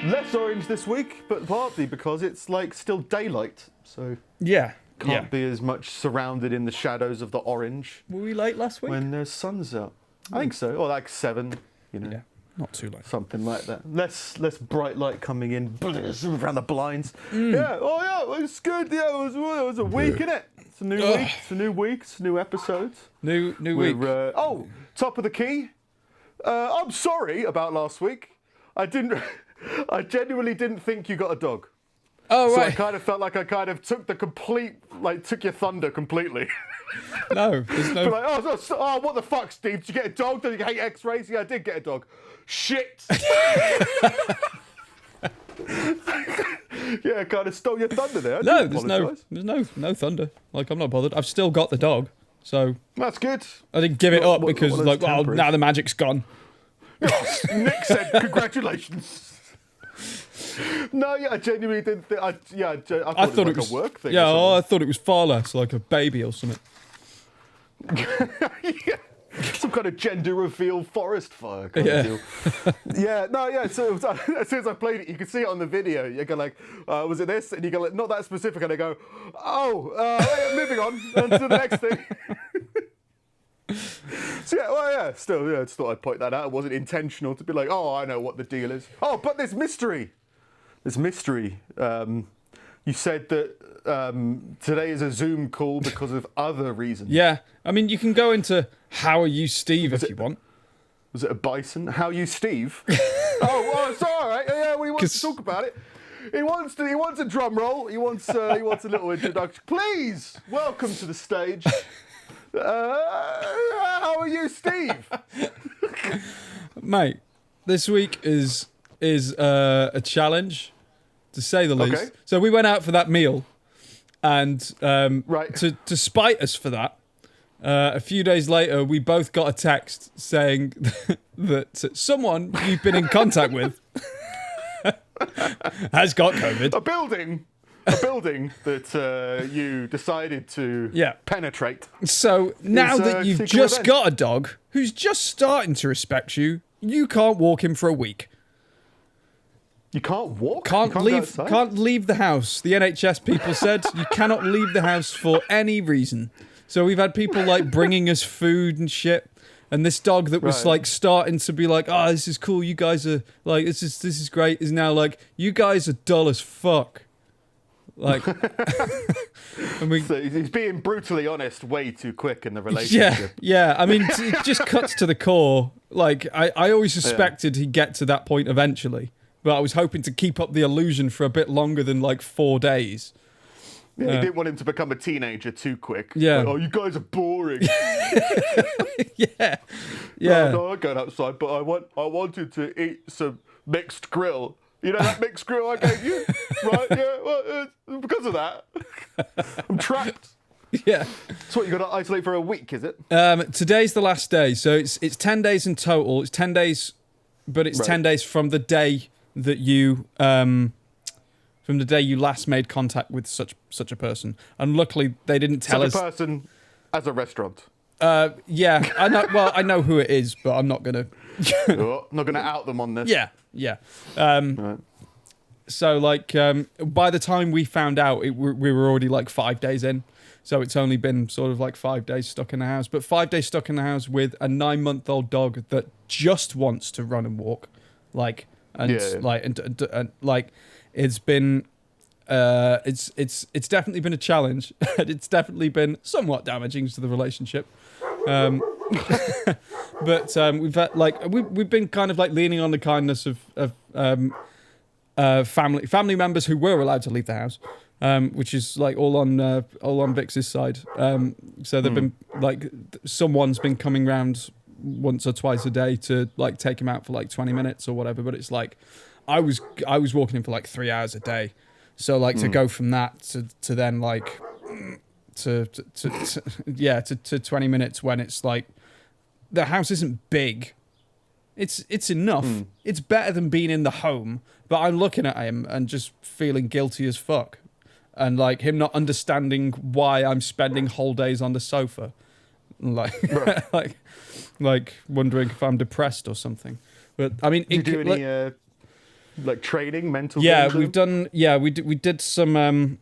Less orange this week, but partly because it's like still daylight, so can't be as much surrounded in the shadows of the orange. Were we late last week? When the sun's out. I think so, or like 7, you know. Yeah, not too late. Something like that. Less bright light coming in around the blinds. Yeah, it was good. Yeah, it was a week, innit? It's a new week. It's a new week. It's new episodes. New week. Top of the key. I'm sorry about last week. I genuinely didn't think you got a dog. Oh, so right. I kind of felt like I kind of took your thunder completely. No, there's no... oh, what the fuck, Steve? Did you get a dog? Did you hate X-rays? Yeah, I did get a dog. Shit! Yeah, kind of stole your thunder there. No, there's no thunder. Like, I'm not bothered. I've still got the dog, so... That's good. I didn't give it up because, now the magic's gone. Nick said, congratulations. No, yeah, I genuinely didn't think... I thought it was like a work thing. Yeah, I thought it was far less, like a baby or something. Yeah. Some kind of gender reveal forest fire kind of deal. So as soon as I played it, you could see it on the video. You go like, was it this? And you go like, not that specific. And I go, moving on to the next thing. So just thought I'd point that out. It wasn't intentional to be like, I know what the deal is. Oh, but there's mystery. You said that today is a Zoom call because of other reasons. Yeah, I mean, you can go into How Are You, Steve, if you want. Was it a bison? How you, Steve? It's all right. Yeah, we want to talk about it. He wants a drum roll. He wants a little introduction. Please welcome to the stage. How are you, Steve? Mate, this week is a challenge, to say the least. Okay. So we went out for that meal, and right. to spite us for that, a few days later we both got a text saying that someone you've been in contact with has got COVID. A building that you decided to penetrate. So now that you've just got a dog who's just starting to respect you, you can't walk him for a week. You can't walk? Can't leave the house. The NHS people said you cannot leave the house for any reason. So we've had people like bringing us food and shit. And this dog that was like starting to be like, this is cool. You guys are like, this is great. Is now like, you guys are dull as fuck. Like, so he's being brutally honest way too quick in the relationship. Yeah. I mean, it just cuts to the core. Like, I always suspected he'd get to that point eventually, but I was hoping to keep up the illusion for a bit longer than like 4 days. Yeah, you didn't want him to become a teenager too quick. Yeah. Like, you guys are boring. Yeah. No, I'm going outside, but I wanted to eat some mixed grill. You know that mixed grill I gave you? Right, yeah, well, because of that. I'm trapped. Yeah. So what, you got to isolate for a week, is it? Today's the last day, so it's 10 days in total. It's 10 days, but it's 10 days from the day that you last made contact with such a person. And luckily, they didn't tell us. Such a person as a restaurant. Yeah, I know. Well, I know who it is, but I'm not gonna. Not gonna out them on this. Yeah. Right. So like, by the time we found out, we were already like 5 days in. So it's only been sort of like 5 days stuck in the house, but 5 days stuck in the house with a 9-month-old dog that just wants to run and walk, like, and it's been. It's definitely been a challenge, and it's definitely been somewhat damaging to the relationship. But we've had, we've been kind of like leaning on the kindness of family members who were allowed to leave the house, which is like all on Vix's side. So they've been like, someone's been coming round once or twice a day to like take him out for like 20 minutes or whatever. But it's like I was walking him for like 3 hours a day. So like to go from that to then like to 20 minutes when it's like the house isn't big. It's enough. It's better than being in the home, but I'm looking at him and just feeling guilty as fuck. And like him not understanding why I'm spending whole days on the sofa. Like like wondering if I'm depressed or something. But I mean, do you do any like training, mental. Yeah, games with we've him? done. Yeah, we did some.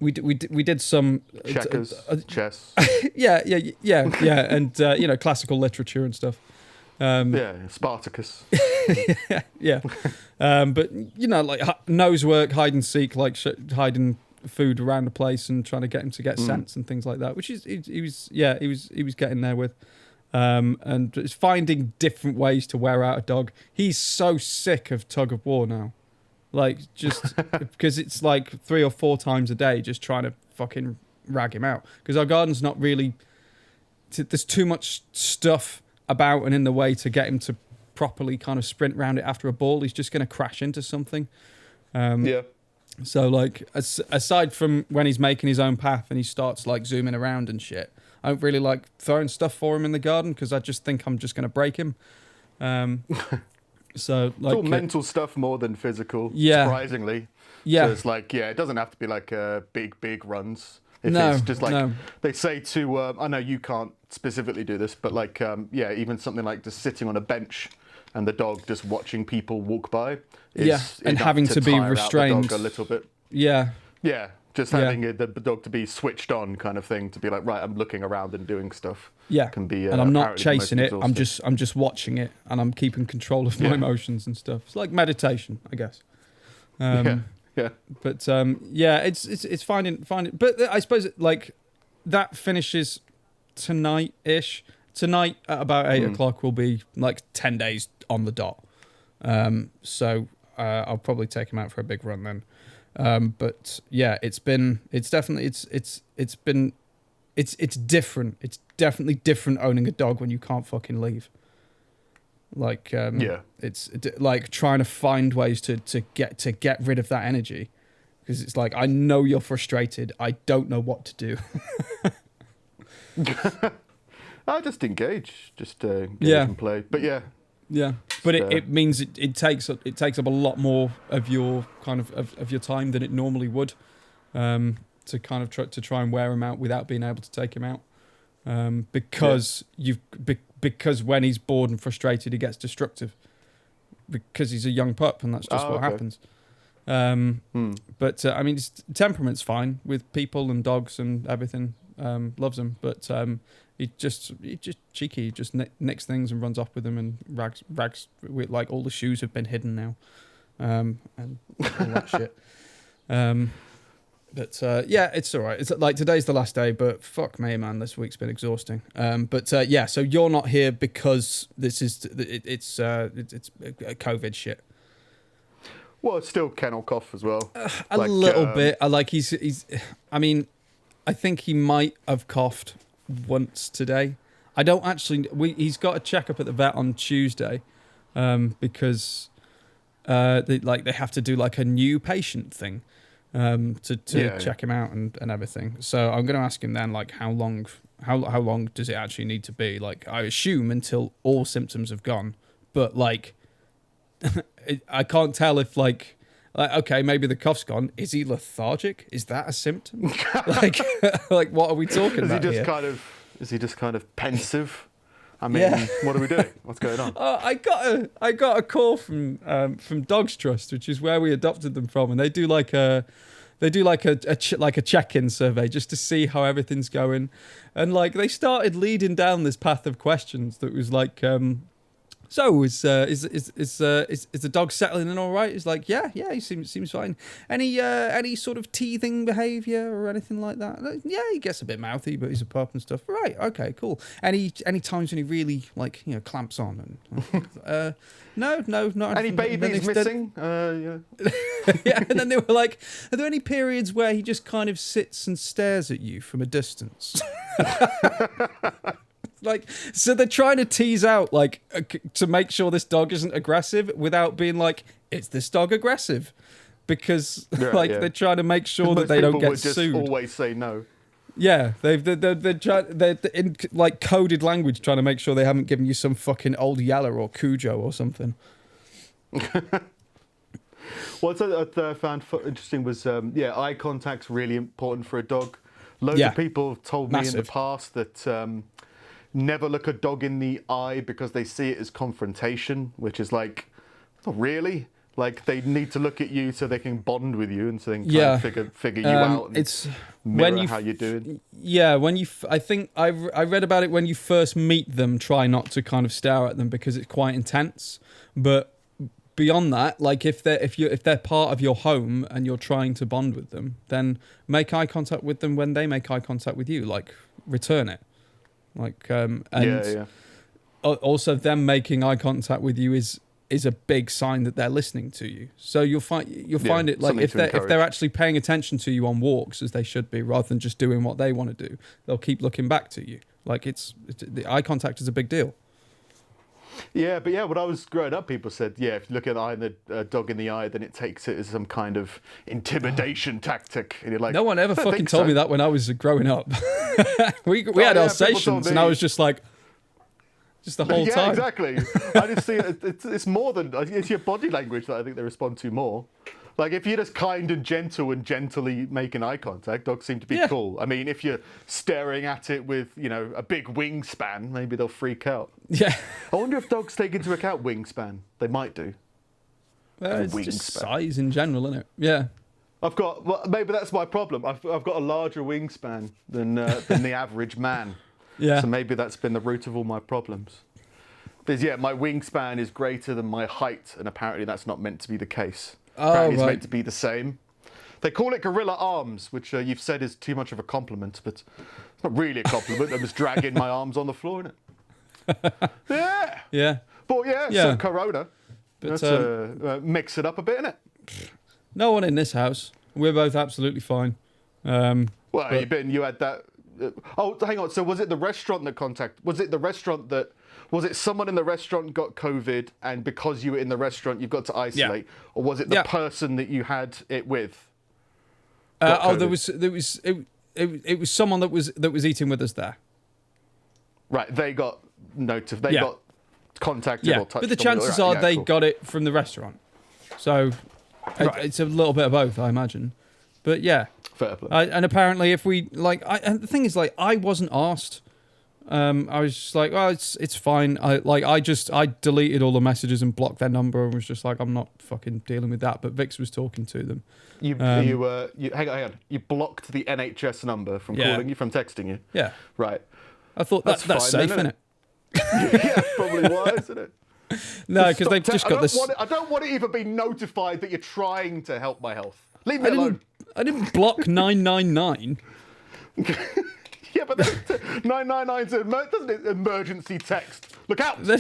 We did some Checkers, chess. yeah, and classical literature and stuff. Yeah, Spartacus. Yeah, but like nose work, hide and seek, like hiding food around the place and trying to get him to get scents and things like that. Which is he was getting there with, and it's finding different ways to wear out a dog. He's so sick of tug of war now. Like, just because it's like 3 or 4 times a day just trying to fucking rag him out. Because our garden's not really... There's too much stuff about and in the way to get him to properly kind of sprint around it after a ball. He's just going to crash into something. Yeah. So, like, aside from when he's making his own path and he starts, like, zooming around and shit, I don't really like throwing stuff for him in the garden because I just think I'm just going to break him. So, like, it's all mental stuff more than physical, yeah, surprisingly. Yeah. So it's like, it doesn't have to be like big runs. If No, it's just like, no. they say to, I know you can't specifically do this, but like, even something like just sitting on a bench and the dog just watching people walk by is and enough having to be tire out the restrained dog a little bit. Yeah. Yeah, just having the dog to be switched on kind of thing, to be like, right, I'm looking around and doing stuff. Yeah, can be, and I'm not apparently the most chasing it. exhausting. I'm just watching it, and I'm keeping control of my emotions and stuff. It's like meditation, I guess. Yeah. But it's finding. But I suppose like that finishes tonight-ish. Tonight at about 8 o'clock will be like 10 days on the dot. So I'll probably take him out for a big run then. But yeah, it's definitely different. It's definitely different owning a dog when you can't fucking leave. Like, it's like trying to find ways to get rid of that energy, because it's like, I know you're frustrated. I don't know what to do. I just engage, and play. But yeah. But it means it takes up a lot more of your kind of your time than it normally would, to kind of try and wear him out without being able to take him out. Because because when he's bored and frustrated, he gets destructive, because he's a young pup, and that's just what happens. But I mean, his temperament's fine with people and dogs and everything. Loves them, but he's just cheeky. He just nicks things and runs off with them and rags with, like, all the shoes have been hidden now, and all that shit. But it's all right. It's like today's the last day, but fuck me, man, this week's been exhausting. But so you're not here because it's COVID shit. Well, it's still kennel cough as well. A little bit. I like he's. I mean, I think he might have coughed once today. I don't actually. He's got a checkup at the vet on Tuesday, because they have to do like a new patient thing. To check him out and everything. So I'm going to ask him then, like, how long does it actually need to be? Like, I assume until all symptoms have gone, but like, I can't tell if like, okay, maybe the cough's gone. Is he lethargic? Is that a symptom? like what are we talking about here? Is he just kind of pensive? I mean, what are we doing? What's going on? I got a call from Dogs Trust, which is where we adopted them from, and they do like a check-in survey just to see how everything's going, and like they started leading down this path of questions that was like, so is the dog settling in all right? It's like, yeah, he seems fine. Any sort of teething behaviour or anything like that? Yeah, he gets a bit mouthy, but he's a pup and stuff. Right, okay, cool. Any times when he really, like, clamps on and no, not any babies missing? Yeah. Yeah, and then they were like, are there any periods where he just kind of sits and stares at you from a distance? Like, so they're trying to tease out, like, to make sure this dog isn't aggressive without being like, is this dog aggressive? Because they're trying to make sure that they don't get would just sued. Always say no. Yeah, they're in like coded language trying to make sure they haven't given you some fucking old Yeller or Cujo or something. What I found interesting was eye contact's really important for a dog. Loads of people have told me in the past that never look a dog in the eye because they see it as confrontation, which is like, not really. Like they need to look at you so they can bond with you and so they can try and figure you out. And it's mirror when you how you're doing. Yeah, when you. I think I read about it when you first meet them. Try not to kind of stare at them because it's quite intense. But beyond that, like if they're part of your home and you're trying to bond with them, then make eye contact with them when they make eye contact with you. Like return it. Like also them making eye contact with you is a big sign that they're listening to you. So you'll find it like if they're actually paying attention to you on walks as they should be, rather than just doing what they want to do, they'll keep looking back to you. Like the eye contact is a big deal. Yeah, but when I was growing up, people said, if you look at the dog in the eye, then it takes it as some kind of intimidation tactic. And you're like, no one ever fucking told me that when I was growing up. we had Alsatians, and I was just like. Just the whole time. Yeah, exactly. I just see it's more than it's your body language that I think they respond to more. Like if you're just kind and gentle and gently making eye contact, dogs seem to be cool. I mean, if you're staring at it with a big wingspan, maybe they'll freak out. Yeah. I wonder if dogs take into account wingspan. They might do. Well, it's just size in general, isn't it? Yeah. Maybe that's my problem. I've got a larger wingspan than the average man. Yeah. So maybe that's been the root of all my problems. Because my wingspan is greater than my height, and apparently that's not meant to be the case. Apparently it's meant to be the same. They call it gorilla arms, which you've said is too much of a compliment, but it's not really a compliment. I'm just dragging my arms on the floor, innit? Yeah. Yeah. But so Corona. But, let's mix it up a bit, innit? No one in this house. We're both absolutely fine. You had that. Hang on. So was it the restaurant that was it someone in the restaurant got COVID and because you were in the restaurant you've got to isolate, or was it the person that you had it with? It was someone that was eating with us there. Right, they got got contacted or touched. But the chances are they got it from the restaurant. So it's a little bit of both, I imagine. But yeah. Fair play. And apparently, if we and the thing is, I wasn't asked. I was just like, oh, it's fine. I deleted all the messages and blocked their number and was just like, I'm not fucking dealing with that. But Vix was talking to them. Hang on. You blocked the NHS number from calling you, from texting you. Yeah. Right. I thought that's safe, isn't it? Yeah, probably wise, isn't it? No, because they've just got this. I don't want to even be notified that you're trying to help my health. Leave me alone. I didn't block 999. Yeah, but 999 is doesn't it? Emergency text. Look out! They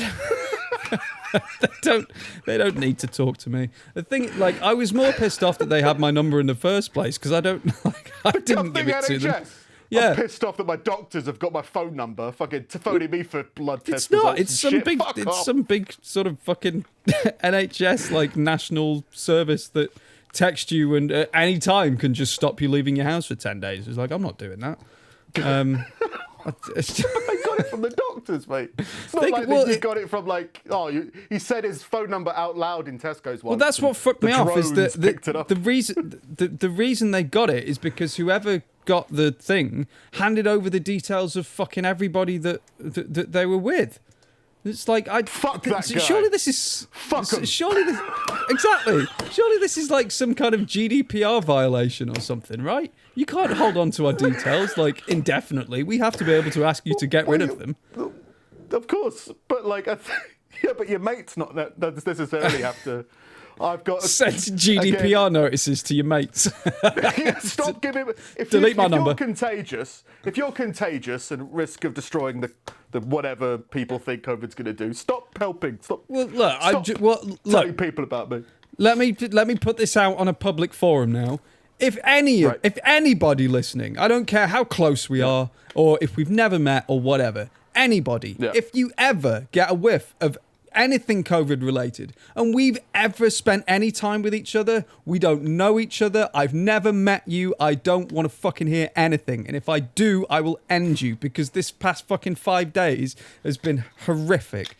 don't need to talk to me. The thing, I was more pissed off that they had my number in the first place because I didn't give it to them. Yeah. I'm pissed off that my doctors have got my phone number, fucking phoning me for blood tests. It's not. It's some big sort of fucking NHS national service that texts you and at any time can just stop you leaving your house for 10 days. It's like, I'm not doing that. But they got it from the doctors, mate. It's not you got it from he said his phone number out loud in Tesco's once. Well, that's what fucked me off. Is the reason they got it is because whoever got the thing handed over the details of fucking everybody that they were with. It's like fuck that guy. Surely this is fuck him. Exactly. Surely this is some kind of GDPR violation or something, right? You can't hold on to our details indefinitely. We have to be able to ask you to get rid of them. Of course, but but your mates not necessarily have to. I've got sent GDPR notices to your mates. Stop giving. Delete my number. If you're contagious and at risk of destroying the whatever people think COVID's going to do, stop helping. Stop. Well, look, telling people about me. Let me put this out on a public forum now. If anybody listening, I don't care how close we are or if we've never met or whatever, anybody, if you ever get a whiff of anything COVID related and we've ever spent any time with each other, we don't know each other, I've never met you, I don't want to fucking hear anything, and if I do, I will end you because this past fucking 5 days has been horrific.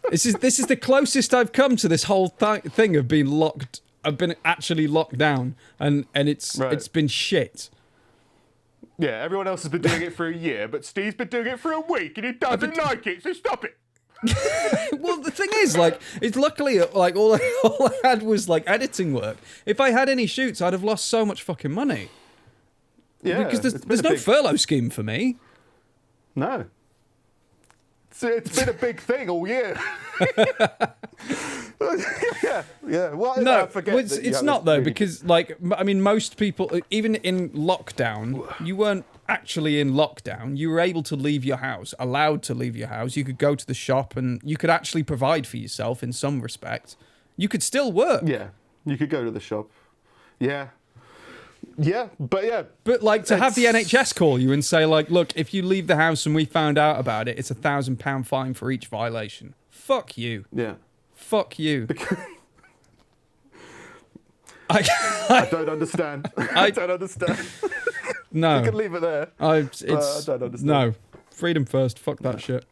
This is the closest I've come to this whole thing of being locked. I've been actually locked down and it's been shit. Yeah, everyone else has been doing it for a year, but Steve's been doing it for a week and he doesn't like it, so stop it. Well, the thing is, like, it's luckily, like, all I had was, like, editing work. If I had any shoots, I'd have lost so much fucking money. Yeah. Because there's no furlough scheme for me. No. It's been a big thing all year. yeah. Well, No, I forget it's not though, because like, I mean, most people, even in lockdown, you weren't actually in lockdown. You were able to leave your house, allowed to leave your house. You could go to the shop, and you could actually provide for yourself in some respect. You could still work. Yeah, you could go to the shop. Yeah, But like, to have the NHS call you and say like, look, if you leave the house and we found out about it, it's £1,000 fine for each violation. Fuck you. Yeah. Fuck you. I don't understand. I don't understand. No. You can leave it there. I don't understand. No. Freedom first. Fuck that shit.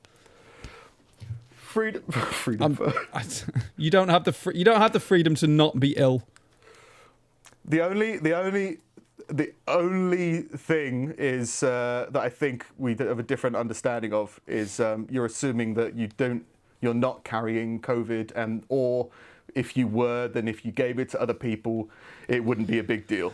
Freedom first. You don't have the freedom to not be ill. The only thing is that I think we have a different understanding of is you're assuming that you're not carrying COVID, or if you were, then if you gave it to other people, it wouldn't be a big deal.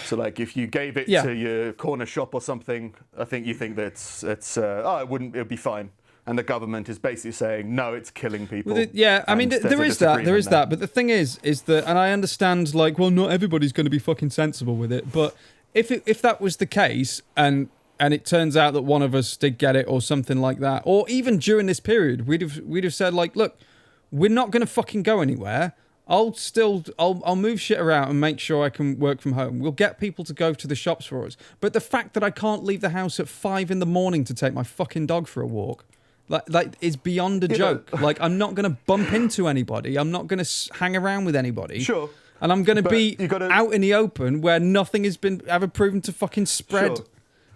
So like if you gave it to your corner shop or something, I think you think that it'd be fine. And the government is basically saying, no, it's killing people. Well, I mean, there is that. But the thing is that, and I understand, like, well, not everybody's going to be fucking sensible with it. But if that was the case, and it turns out that one of us did get it or something like that, or even during this period, we'd have said, like, look, we're not going to fucking go anywhere. I'll move shit around and make sure I can work from home. We'll get people to go to the shops for us. But the fact that I can't leave the house at 5 a.m. to take my fucking dog for a walk, like is beyond a joke. Like, I'm not going to bump into anybody. I'm not going to hang around with anybody. Sure. And I'm going to be out in the open where nothing has been ever proven to fucking spread. Sure.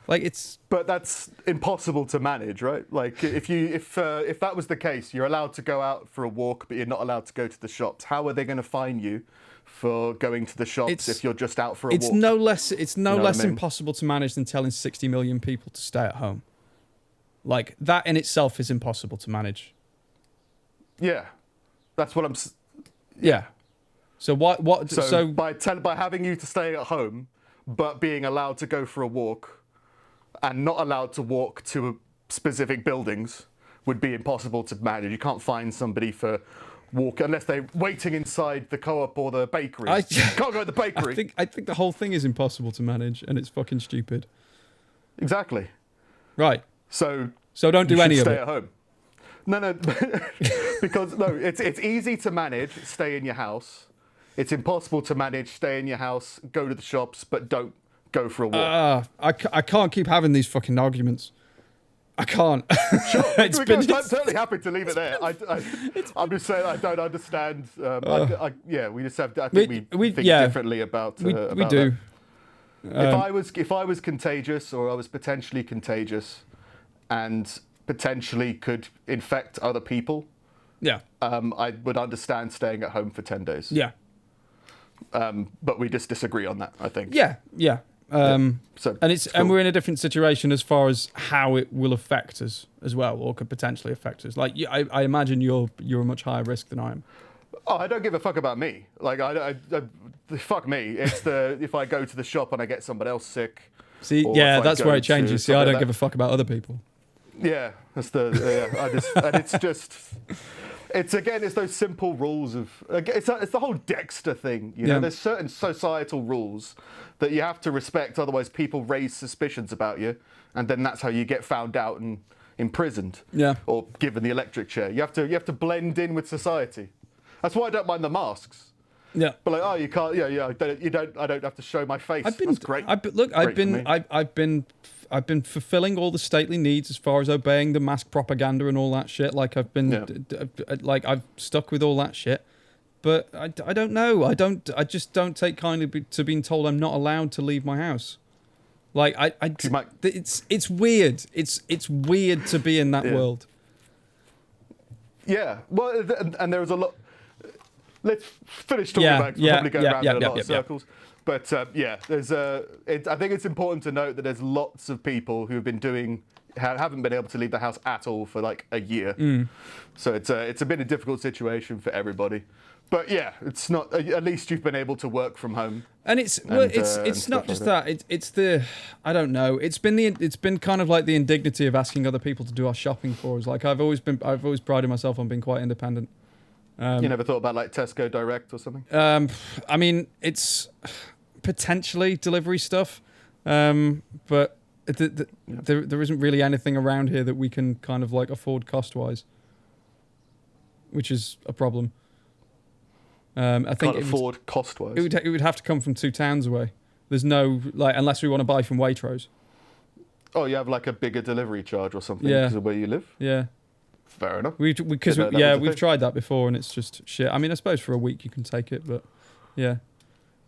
Like, it's... But that's impossible to manage, right? Like, if that was the case, you're allowed to go out for a walk, but you're not allowed to go to the shops. How are they going to fine you for going to the shops if you're just out for a walk? It's no less impossible to manage than telling 60 million people to stay at home. Like, that in itself is impossible to manage. Yeah. That's what I'm... Yeah. So what... So by having you to stay at home, but being allowed to go for a walk and not allowed to walk to specific buildings would be impossible to manage. You can't find somebody for walk unless they're waiting inside the co-op or the bakery. You can't go to the bakery. I think the whole thing is impossible to manage, and it's fucking stupid. Exactly. Right. So don't do any of it. Stay at home. No, because it's easy to manage. Stay in your house. It's impossible to manage. Stay in your house. Go to the shops, but don't go for a walk. I can't keep having these fucking arguments. I can't. Sure, I'm totally happy to leave it there. I'm just saying I don't understand. We just have. I think we think differently about. We about do. If I was contagious, or I was potentially contagious, and potentially could infect other people, I would understand staying at home for 10 days. Yeah. But we just disagree on that, I think. Yeah. And cool. we're in a different situation as far as how it will affect us as well, or could potentially affect us. Like, I imagine you're a much higher risk than I am. Oh, I don't give a fuck about me. Like, fuck me. It's if I go to the shop and I get somebody else sick. See, that's where it changes. See, I don't give a fuck about other people. Yeah, that's it's those simple rules of, it's the whole Dexter thing, you know. There's certain societal rules that you have to respect, otherwise people raise suspicions about you, and then that's how you get found out and imprisoned, or given the electric chair. You have to blend in with society. That's why I don't mind the masks. Yeah, but like, you can't. I don't have to show my face. That's great. I've been fulfilling all the stately needs as far as obeying the mask propaganda and all that shit. Like, I've been, I've stuck with all that shit. But I don't know. I just don't take kindly to being told I'm not allowed to leave my house. Like, it's weird. It's weird to be in that world. Yeah. Well, and there was a lot. Let's finish talking about it. We'll probably go around in a lot of circles. But yeah, I think it's important to note that there's lots of people who have been haven't been able to leave the house at all for like a year. So it's a bit of a difficult situation for everybody. But yeah, it's not. At least you've been able to work from home. And it's not just that. It's the, I don't know. It's been kind of like the indignity of asking other people to do our shopping for us. Like I've always prided myself on being quite independent. You never thought about like Tesco Direct or something? I mean, it's potentially delivery stuff, but there isn't really anything around here that we can kind of like afford cost-wise, which is a problem. I think Can't afford cost-wise. It would have to come from 2 towns away. There's no like unless we want to buy from Waitrose. Oh, you have like a bigger delivery charge or something Yeah. because of where you live? Yeah. Fair enough. We've thing. tried that before and it's just shit. I mean, I suppose for a week you can take it, but yeah.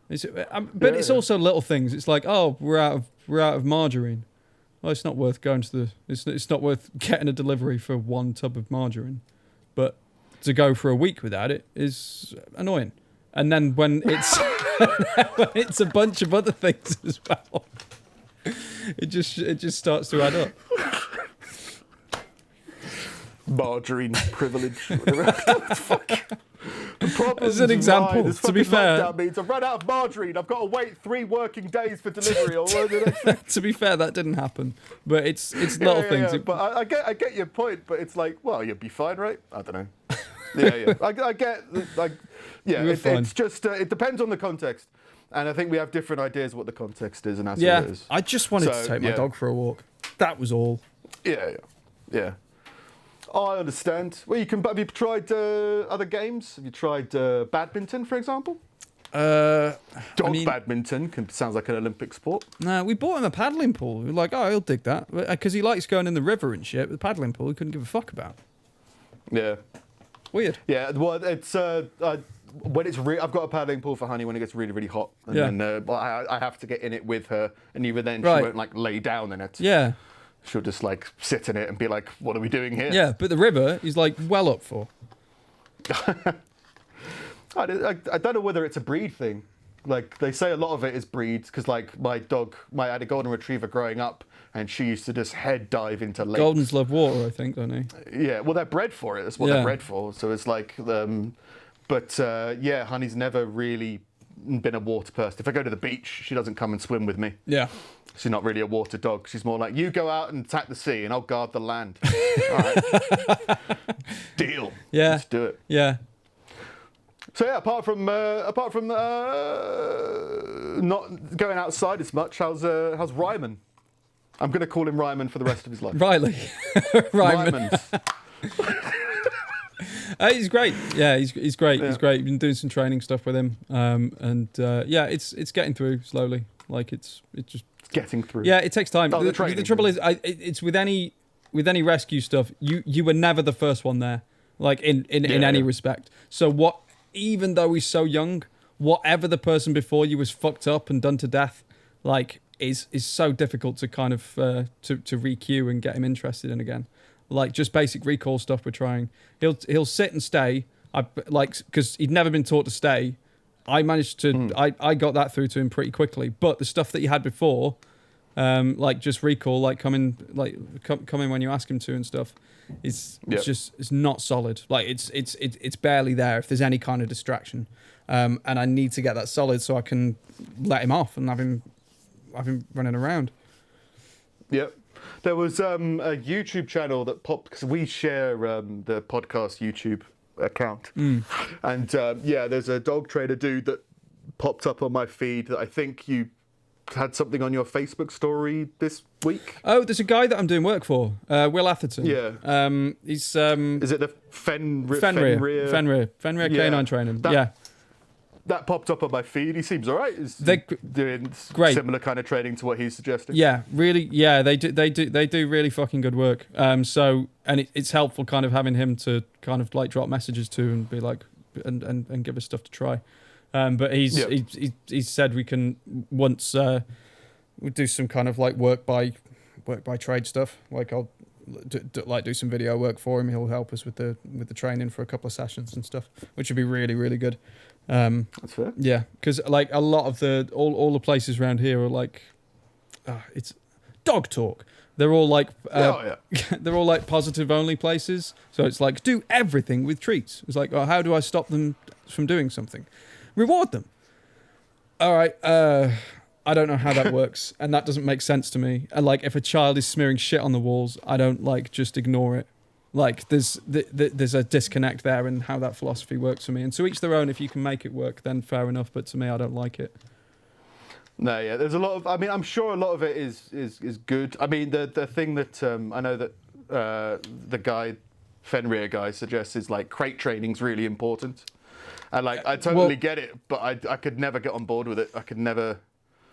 It's also little things. It's like, oh, we're out of margarine. Well, it's not worth going to it's not worth getting a delivery for 1 tub of margarine, but to go for a week without it is annoying. And then when it's when it's a bunch of other things as well, it just starts to add up. Margarine privilege. Fuck. The problem As an example, to be fair, that means I've run out of margarine. I've got to wait 3 working days for delivery. To be fair, that didn't happen. But it's little things. Yeah. But I get your point. But it's like, well, you'll be fine, right? I don't know. Yeah. I get like, yeah. It's just it depends on the context, and I think we have different ideas of what the context is, and that's what it is. I just wanted to take my dog for a walk. That was all. Yeah. Oh, I understand. Well, have you tried other games? Have you tried badminton, for example? Badminton sounds like an Olympic sport. No, we bought him a paddling pool. We were like, oh, he'll dig that. Because he likes going in the river and shit. But the paddling pool, he couldn't give a fuck about. Yeah. Weird. Yeah, well, it's... when it's I've got a paddling pool for Honey when it gets really, really hot. And then I have to get in it with her. And even then, she won't, like, lay down in it. Yeah. She'll just like sit in it and be like, what are we doing here? Yeah, but the river is like well up for. I don't know whether it's a breed thing. Like they say a lot of it is breeds because like I had a golden retriever growing up and she used to just head dive into lakes. Goldens love water, I think, don't they? Yeah, well they're bred for it. That's what they're bred for. So it's like, Honey's never really been a water person. If I go to the beach, she doesn't come and swim with me. Yeah. She's not really a water dog. She's more like, you go out and attack the sea and I'll guard the land. All right. Deal. Yeah. Let's do it. Yeah. So yeah, apart from not going outside as much, how's Ryman? I'm going to call him Ryman for the rest of his life. Riley. Ryman. He's great. Yeah, he's great. Yeah. He's great. We've been doing some training stuff with him, it's getting through slowly. Like it's just getting through. Yeah, it takes time. Oh, the trouble is, it's with any rescue stuff. You were never the first one there, like in any respect. So even though he's so young, whatever the person before you was fucked up and done to death, like is so difficult to kind of to re-cue and get him interested in again. Like just basic recall stuff we're trying. He'll sit and stay. Because he'd never been taught to stay. I managed to. I got that through to him pretty quickly. But the stuff that he had before, like just recall, like come in when you ask him to and stuff, it's not solid. Like it's barely there if there's any kind of distraction. And I need to get that solid so I can let him off and have him running around. Yep. There was a YouTube channel that popped because we share the podcast YouTube account, and there's a dog trainer dude that popped up on my feed that I think you had something on your Facebook story this week. Oh, there's a guy that I'm doing work for, Will Atherton. Yeah. He's is it the Fenrir Canine Training? That popped up on my feed. He seems all right. He's doing similar kind of training to what he's suggesting. Yeah, really. Yeah, they do really fucking good work. It's helpful kind of having him to kind of like drop messages to and be like and give us stuff to try. But he's said we can once we do some kind of like work by trade stuff. Like I'll do some video work for him. He'll help us with the training for a couple of sessions and stuff, which would be really, really good. That's fair. Yeah, because like a lot of all the places around here are like, it's dog talk. They're all like, they're all like positive only places. So it's like, do everything with treats. It's like, oh, how do I stop them from doing something? Reward them. All right. I don't know how that works, and that doesn't make sense to me. And like, if a child is smearing shit on the walls, I don't like just ignore it. Like, there's a disconnect there in how that philosophy works for me. And to each their own. If you can make it work, then fair enough. But to me, I don't like it. No, yeah, there's a lot of. I mean, I'm sure a lot of it is good. I mean, the thing that I know that the guy, Fenrir guy, suggests is like crate training's really important, and like I totally get it, but I could never get on board with it. I could never.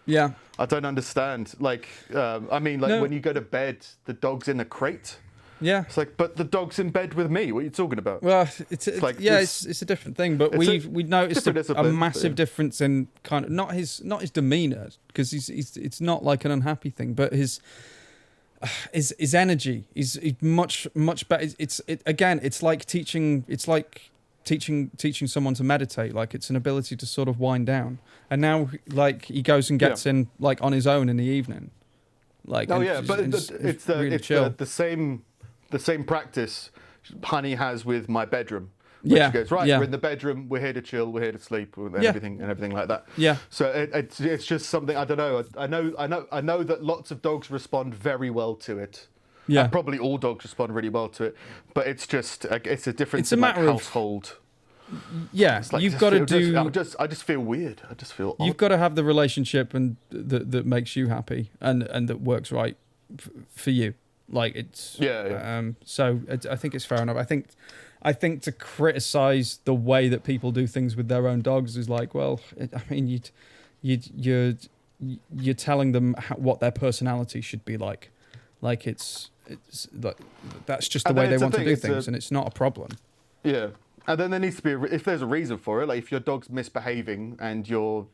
Yeah. I don't understand. Like, I mean, like when you go to bed, the dog's in a crate. Yeah. It's like, but the dog's in bed with me. What are you talking about? Well, it's a different thing. But we noticed a massive difference in kind of not his demeanor, because it's not like an unhappy thing, but his energy. He's much better. It's like teaching someone to meditate. Like, it's an ability to sort of wind down. And now, like, he goes and gets in like on his own in the evening. Like, but it's the same practice Honey has with my bedroom. Which she goes, we're in the bedroom, we're here to chill, we're here to sleep, and everything like that. Yeah. So it's just something, I don't know. I know that lots of dogs respond very well to it. Yeah. And probably all dogs respond really well to it, but it's just it's a difference. It's a matter of household. Yeah, like, you've got to do. I just feel weird. I just feel. You've got to have the relationship and that makes you happy and that works right for you. Like, it's so I think it's fair enough. I think to criticize the way that people do things with their own dogs is like, well, I mean, you're telling them what their personality should be like. Like, it's like that's just the way they want to do things, and it's not a problem. Yeah, and then there needs to be if there's a reason for it. Like, if your dog's misbehaving and you're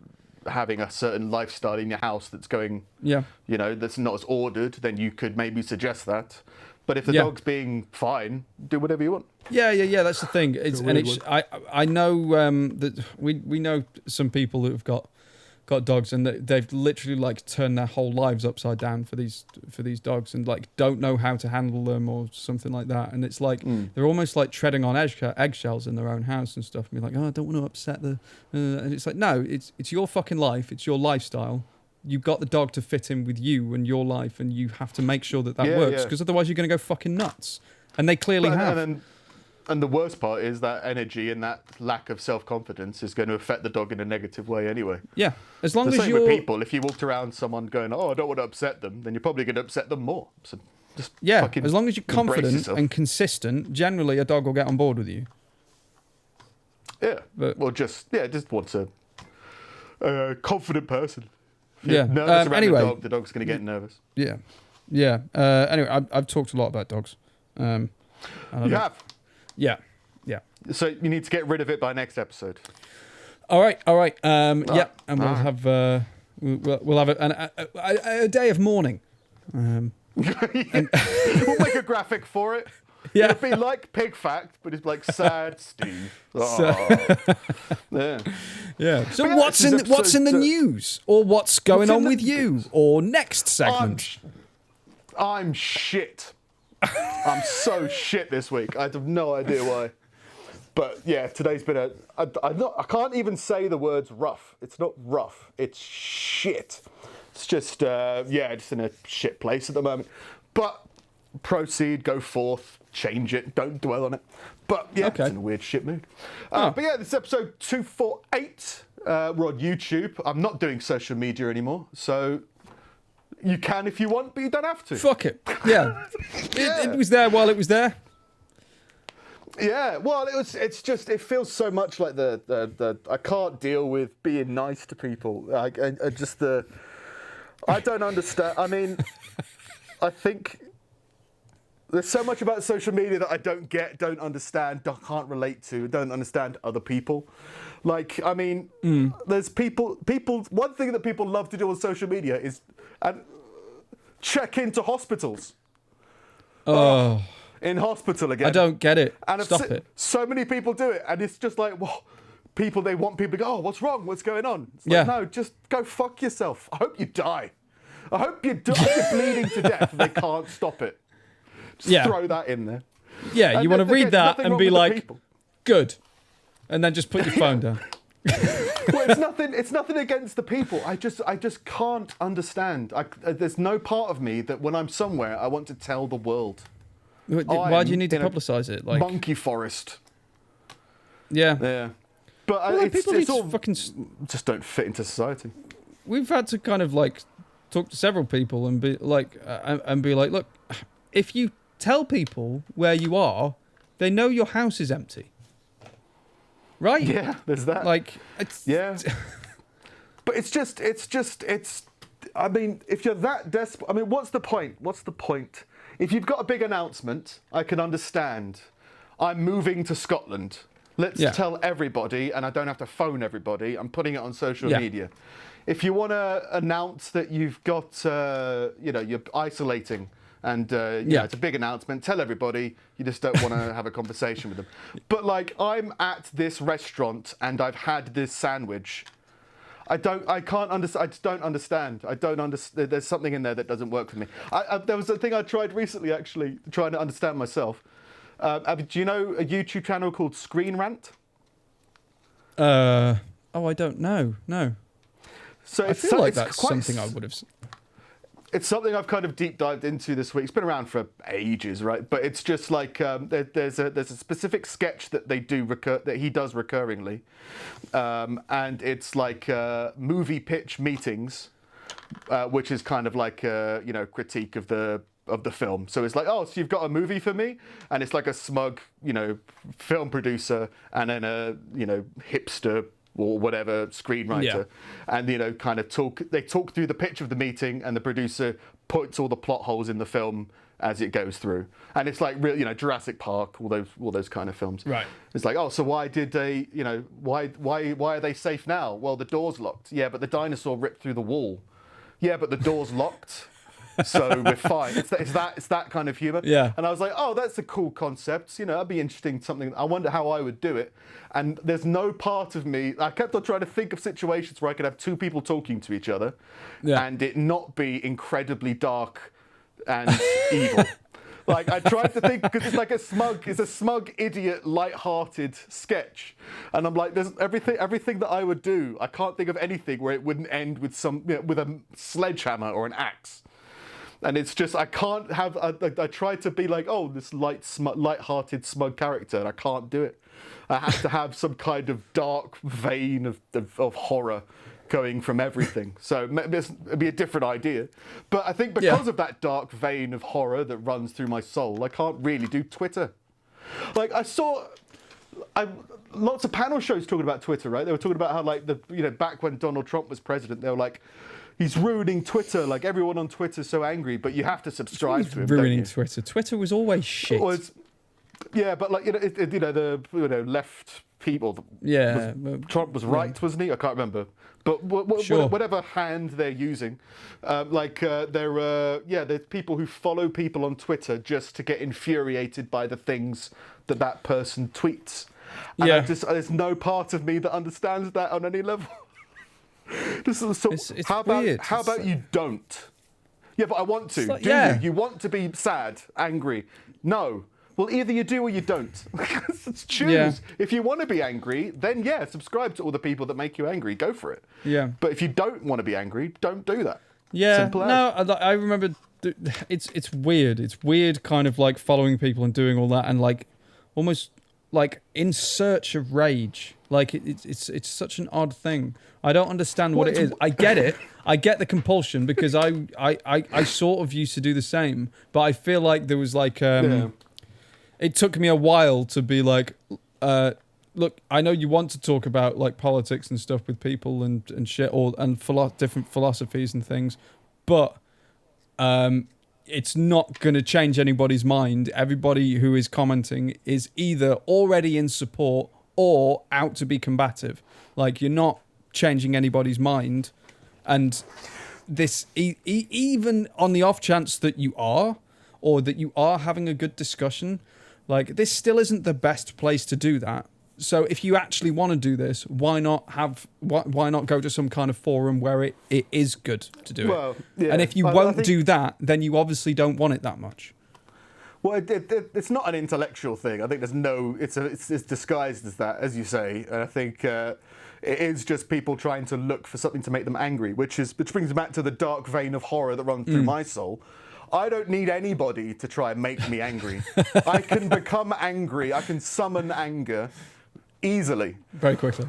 having a certain lifestyle in your house that's going, that's not as ordered, then you could maybe suggest that. But if the dog's being fine, do whatever you want. Yeah. That's the thing. I know that we know some people who have got dogs, and they've literally like turned their whole lives upside down for these dogs, and like don't know how to handle them or something like that. And it's like they're almost like treading on eggshells in their own house and stuff. And be like, oh, I don't want to upset and it's like, no, it's your fucking life, it's your lifestyle. You've got the dog to fit in with you and your life, and you have to make sure that works, because otherwise you're going to go fucking nuts. And they clearly have. And the worst part is that energy and that lack of self-confidence is going to affect the dog in a negative way anyway. Yeah, as long as you're... with people, if you walked around someone going, oh, I don't want to upset them, then you're probably going to upset them more. So just as long as you're confident and consistent, generally a dog will get on board with you. Yeah, just wants a confident person. If you're nervous around anyway, the dog's going to get nervous. Yeah. Anyway, I've talked a lot about dogs. You have? Yeah. So you need to get rid of it by next episode. All right. And we'll have a day of mourning. We'll make a graphic for it. Yeah. It'll be like Pig Fact, but it's like sad Steve. Oh. Yeah. So what's in the news, or what's going on with you, or next segment? I'm shit. I'm so shit this week. I have no idea why. But yeah, today's been I can't even say the words rough. It's not rough. It's shit. It's just just in a shit place at the moment. But proceed, go forth, change it, don't dwell on it. But yeah, it's in a weird shit mood. But yeah, this is episode 248. We're on YouTube. I'm not doing social media anymore, so you can if you want, but you don't have to. Fuck it. Yeah. It was there while it was there. Yeah, well, it feels so much like the I can't deal with being nice to people. I don't understand. I mean, I think there's so much about social media that I don't get, don't understand, can't relate to, don't understand other people. Like, I mean, there's people, one thing that people love to do on social media is check into hospitals. In hospital again. I don't get it. And Stop it. So many people do it, and it's just like, well, people, they want people to go, oh, what's wrong? What's going on? It's like, no, just go fuck yourself. I hope you die. I hope you're bleeding to death and they can't stop it. Just throw that in there. Yeah, and you want to read that and be like, good. And then just put your phone down. Well, it's nothing against the people. I just can't understand. There's no part of me that when I'm somewhere, I want to tell the world. Why do you need to publicise it? Like monkey forest. Yeah. But people it's need all to fucking just don't fit into society. We've had to kind of like talk to several people and be like, look, if you tell people where you are, they know your house is empty. Right? Yeah, there's that. Like, but I mean, if you're that desperate, I mean, what's the point? If you've got a big announcement, I can understand. I'm moving to Scotland. Let's tell everybody, and I don't have to phone everybody. I'm putting it on social media. If you want to announce that you've got, you're isolating, and it's a big announcement, tell everybody. You just don't want to have a conversation with them. But like, I'm at this restaurant and I've had this sandwich. I can't understand. I just don't understand. There's something in there that doesn't work for me. There was a thing I tried recently, actually, trying to understand myself. Do you know a YouTube channel called Screen Rant? I don't know. No. So I feel like that's something I would have. It's something I've kind of deep dived into this week. It's been around for ages, right? But it's just like there's a specific sketch that they do that he does recurringly, and it's like movie pitch meetings, which is kind of like critique of the film. So it's like, oh, so you've got a movie for me, and it's like a smug film producer and then a hipster or whatever screenwriter, and kind of talk through the pitch of the meeting, and the producer puts all the plot holes in the film as it goes through, and it's like real, Jurassic Park, all those kind of films. Right. It's like, oh, so why did they, why are they safe now? Well, the door's locked. Yeah, but the dinosaur ripped through the wall. Yeah, but the door's locked. So we're fine. It's that kind of humour. Yeah. And I was like, oh, that's a cool concept. That'd be interesting. Something. I wonder how I would do it. And there's no part of me. I kept on trying to think of situations where I could have two people talking to each other, and it not be incredibly dark and evil. Like, I tried to think, because it's like a smug, idiot, light-hearted sketch, and I'm like, there's everything that I would do. I can't think of anything where it wouldn't end with with a sledgehammer or an axe. And it's just, I can't have, I tried to be like, oh, this light-hearted, smug character, and I can't do it. I have to have some kind of dark vein of horror going from everything. So it'd be a different idea. But I think because of that dark vein of horror that runs through my soul, I can't really do Twitter. Like, I saw lots of panel shows talking about Twitter, right? They were talking about how, like, back when Donald Trump was president, they were like, he's ruining Twitter. Like, everyone on Twitter's so angry, but you have to subscribe to him. Ruining Twitter. Twitter was always shit. But like the left people. Trump was right, wasn't he? I can't remember. But whatever hand they're using, there's people who follow people on Twitter just to get infuriated by the things that person tweets. And there's no part of me that understands that on any level. It's how weird. About you don't? Yeah, but I want to. Like, do you? You want to be sad, angry? No. Well, either you do or you don't. Let's choose. Yeah. If you want to be angry, then subscribe to all the people that make you angry. Go for it. Yeah. But if you don't want to be angry, don't do that. Yeah. Simple as. No, I remember. It's weird. It's weird, kind of like following people and doing all that, and like almost like in search of rage. Like it's such an odd thing. I don't understand what it is. I get it. I get the compulsion because I sort of used to do the same, but I feel like there was like it took me a while to be like, look, I know you want to talk about like politics and stuff with people and shit, different philosophies and things, but it's not going to change anybody's mind. Everybody who is commenting is either already in support or out to be combative. Like, you're not changing anybody's mind. And this, even on the off chance that you are, or that you are having a good discussion, like, this still isn't the best place to do that. So if you actually want to do this, why not go to some kind of forum where it is good to do it? Yeah, and if you won't do that, then you obviously don't want it that much. Well, it's not an intellectual thing. I think there's no. It's disguised as that, as you say. And I think it is just people trying to look for something to make them angry, which brings back to the dark vein of horror that runs through my soul. I don't need anybody to try and make me angry. I can become angry. I can summon anger easily. Very quickly.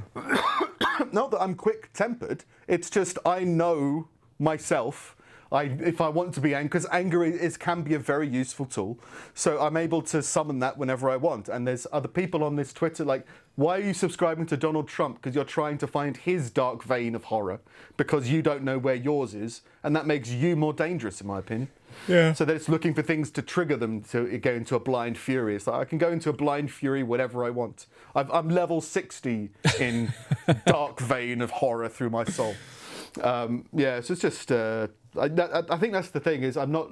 Not that I'm quick-tempered. It's just I know myself. If I want to be angry, because anger can be a very useful tool. So I'm able to summon that whenever I want. And there's other people on this Twitter like, why are you subscribing to Donald Trump? Because you're trying to find his dark vein of horror because you don't know where yours is. And that makes you more dangerous, in my opinion. Yeah. So that it's looking for things to trigger them to go into a blind fury. It's like I can go into a blind fury whenever I want. I'm level 60 in dark vein of horror through my soul. So it's just I think that's the thing is I'm not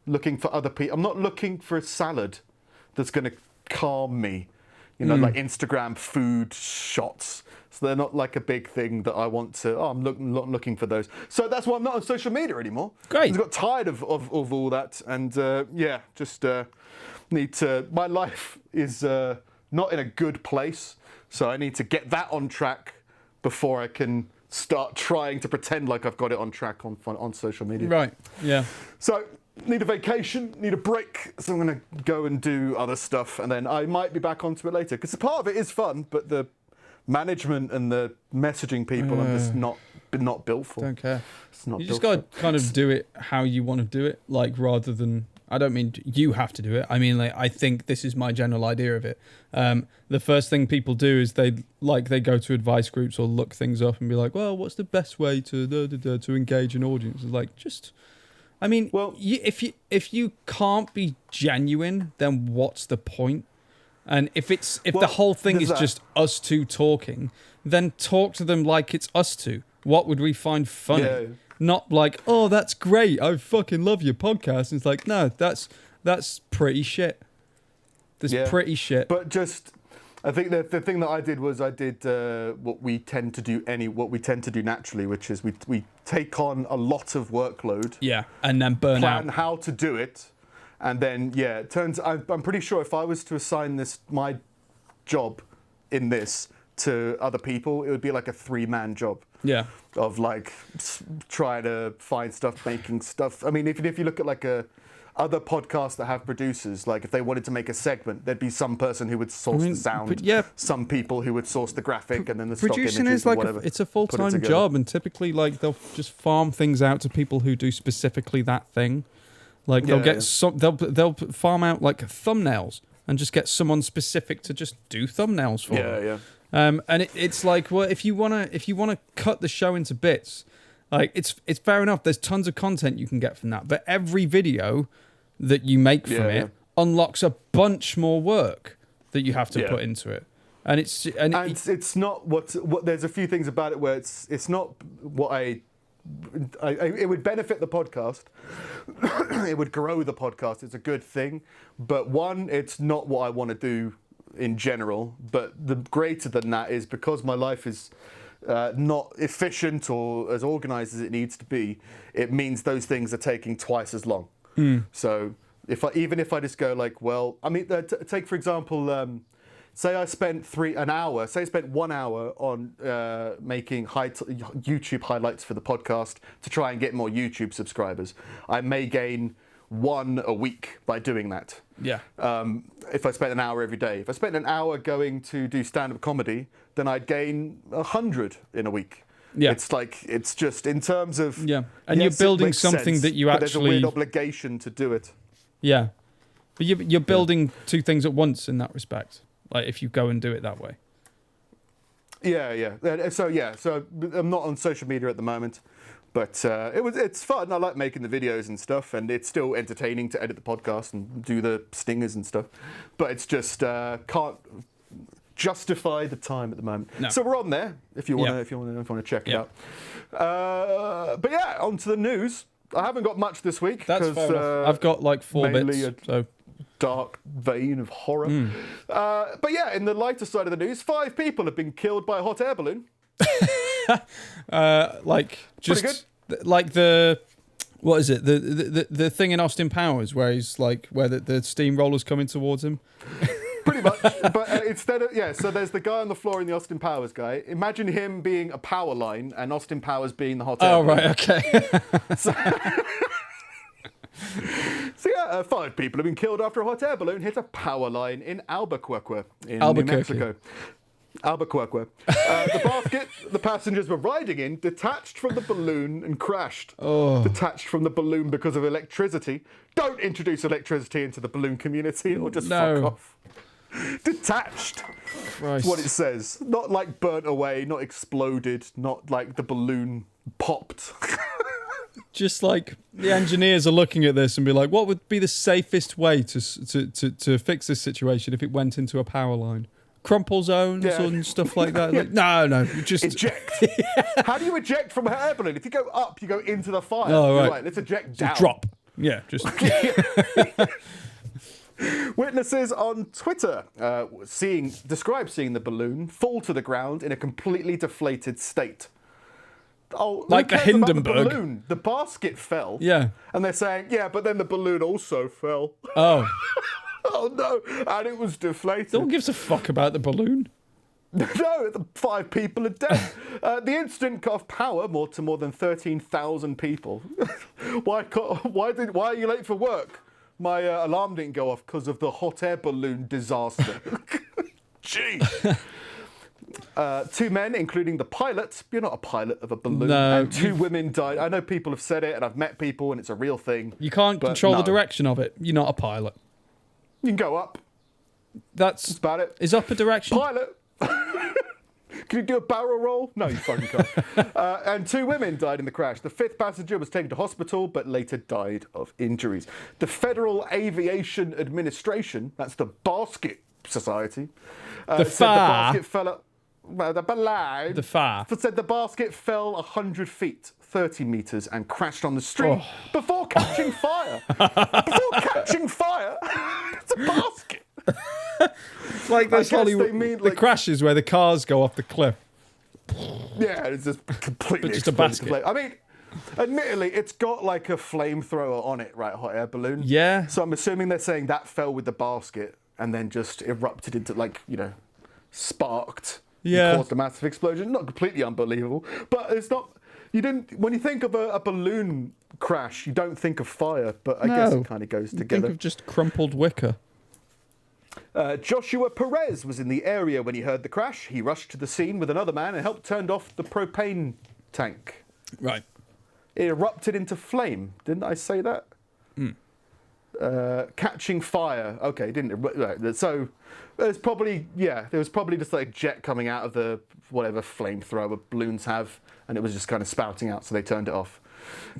looking for other people. I'm not looking for a salad that's going to calm me. Like Instagram food shots. So they're not like a big thing that I want to. I'm not looking for those. So that's why I'm not on social media anymore. Great. I got tired of all that, and just need to. My life is not in a good place, so I need to get that on track before I can start trying to pretend like I've got it on track on social media. Right. Yeah. So need a vacation, need a break. So I'm going to go and do other stuff, and then I might be back onto it later because part of it is fun, but the management and the messaging people I'm just not built for. Don't care. It's not. You just got to kind of do it how you want to do it, like rather than. I don't mean you have to do it. I mean, like, I think this is my general idea of it. The first thing people do is they go to advice groups or look things up and be like, well, what's the best way to engage an audience? It's like, just, I mean, well, if you can't be genuine, then what's the point? And if the whole thing is just us two talking, then talk to them like it's us two. What would we find funny? Yeah. Not like, oh, that's great. I fucking love your podcast. And it's like, no, that's pretty shit. That's pretty shit. But just, I think the thing that I did was what we tend to do naturally, which is we take on a lot of workload. Yeah, and then burn out. Plan how to do it, and then it turns. I'm pretty sure if I was to assign my job in this to other people, it would be like a 3-man job. Yeah. Of like trying to find stuff, making stuff. I mean, if you look at like other podcasts that have producers, like if they wanted to make a segment, there'd be some person who would source the sound, some people who would source the graphic, and then the stock images. Producing is like whatever, it's a full-time job, and typically like they'll just farm things out to people who do specifically that thing. Like they'll they'll farm out like thumbnails and just get someone specific to just do thumbnails for them. Yeah. And it's like, well, if you wanna cut the show into bits, like it's fair enough. There's tons of content you can get from that, but every video that you make from it unlocks a bunch more work that you have to put into it. And it's not what. There's a few things about it where it's not what it would benefit the podcast. It would grow the podcast. It's a good thing, but one, it's not what I want to do in general, but the greater than that is because my life is not efficient or as organized as it needs to be, it means those things are taking twice as long. So even if I just go like, well, I mean, take for example, say I spent 1 hour on making YouTube highlights for the podcast to try and get more YouTube subscribers. I may gain 1 a week by doing that. Yeah. If I spent an hour every day. If I spent an hour going to do stand-up comedy, then I'd gain 100 in a a week. Yeah. It's just in terms of... Yeah. And you're building something sense, that you actually... There's a weird obligation to do it. Yeah. But you're building two things at once in that respect. Like if you go and do it that way. Yeah. So I'm not on social media at the moment. But it's fun. I like making the videos and stuff, and it's still entertaining to edit the podcast and do the stingers and stuff. But it's just can't justify the time at the moment. No. So we're on there if you want to check it out. But on to the news. I haven't got much this week. That's fair enough. I've got like 4 bits. So dark vein of horror. But yeah, in the lighter side of the news, 5 people have been killed by a hot air balloon. Like just like the what is it? The thing in Austin Powers where he's like where the steamroller's coming towards him. Pretty much, but instead of so there's the guy on the floor in the Austin Powers guy. Imagine him being a power line and Austin Powers being the hot air. Oh right, okay. So yeah, 5 people have been killed after a hot air balloon hit a power line in Albuquerque in New Mexico. Albuquerque. The basket the passengers were riding in detached from the balloon and crashed. Detached from the balloon because of electricity. Don't introduce electricity into the balloon community or just fuck off. Detached. That's what it says. Not like burnt away, not exploded, not like the balloon popped. Just like the engineers are looking at this and be like, what would be the safest way to fix this situation if it went into a power line? Crumple zones and stuff like that. Like, no, you just eject. How do you eject from an air balloon? If you go up, you go into the fire. Oh, right. Let's eject down. Drop. Yeah, just. Witnesses on Twitter describe seeing the balloon fall to the ground in a completely deflated state. Oh, like the Hindenburg. The balloon. The basket fell. Yeah. And they're saying, but then the balloon also fell. Oh. Oh no, and it was deflated. No one gives a fuck about the balloon. No, the 5 people are dead. The incident cut off power to more than 13,000 people. Why are you late for work? My alarm didn't go off because of the hot air balloon disaster. Jeez. 2 men, including the pilot. You're not a pilot of a balloon. No, and 2 women died. I know people have said it, and I've met people, and it's a real thing. You can't control the direction of it. You're not a pilot. You can go up. That's about it. Is up a direction? Pilot. Can you do a barrel roll? No, you fucking can't. And 2 women died in the crash. The 5th passenger was taken to hospital, but later died of injuries. The Federal Aviation Administration, that's the Basket Society, said the basket fell. Said the basket fell 100 feet, 30 meters, and crashed on the street before catching fire. It's a basket. It's like those Hollywood the crashes where the cars go off the cliff. Yeah, it's just completely just a basket. I mean, admittedly, it's got like a flamethrower on it, right? Hot air balloon. Yeah. So I'm assuming they're saying that fell with the basket and then just erupted into sparked. Yeah. Caused a massive explosion. Not completely unbelievable, but it's not. You didn't. When you think of a balloon crash, you don't think of fire, but I guess it kind of goes together. Think of just crumpled wicker. Joshua Perez was in the area when he heard the crash. He rushed to the scene with another man and helped turn off the propane tank. Right. It erupted into flame. Didn't I say that? Catching fire. Okay, didn't it? Right. So there's probably there was probably just like jet coming out of the whatever flamethrower balloons have, and it was just kind of spouting out, so they turned it off.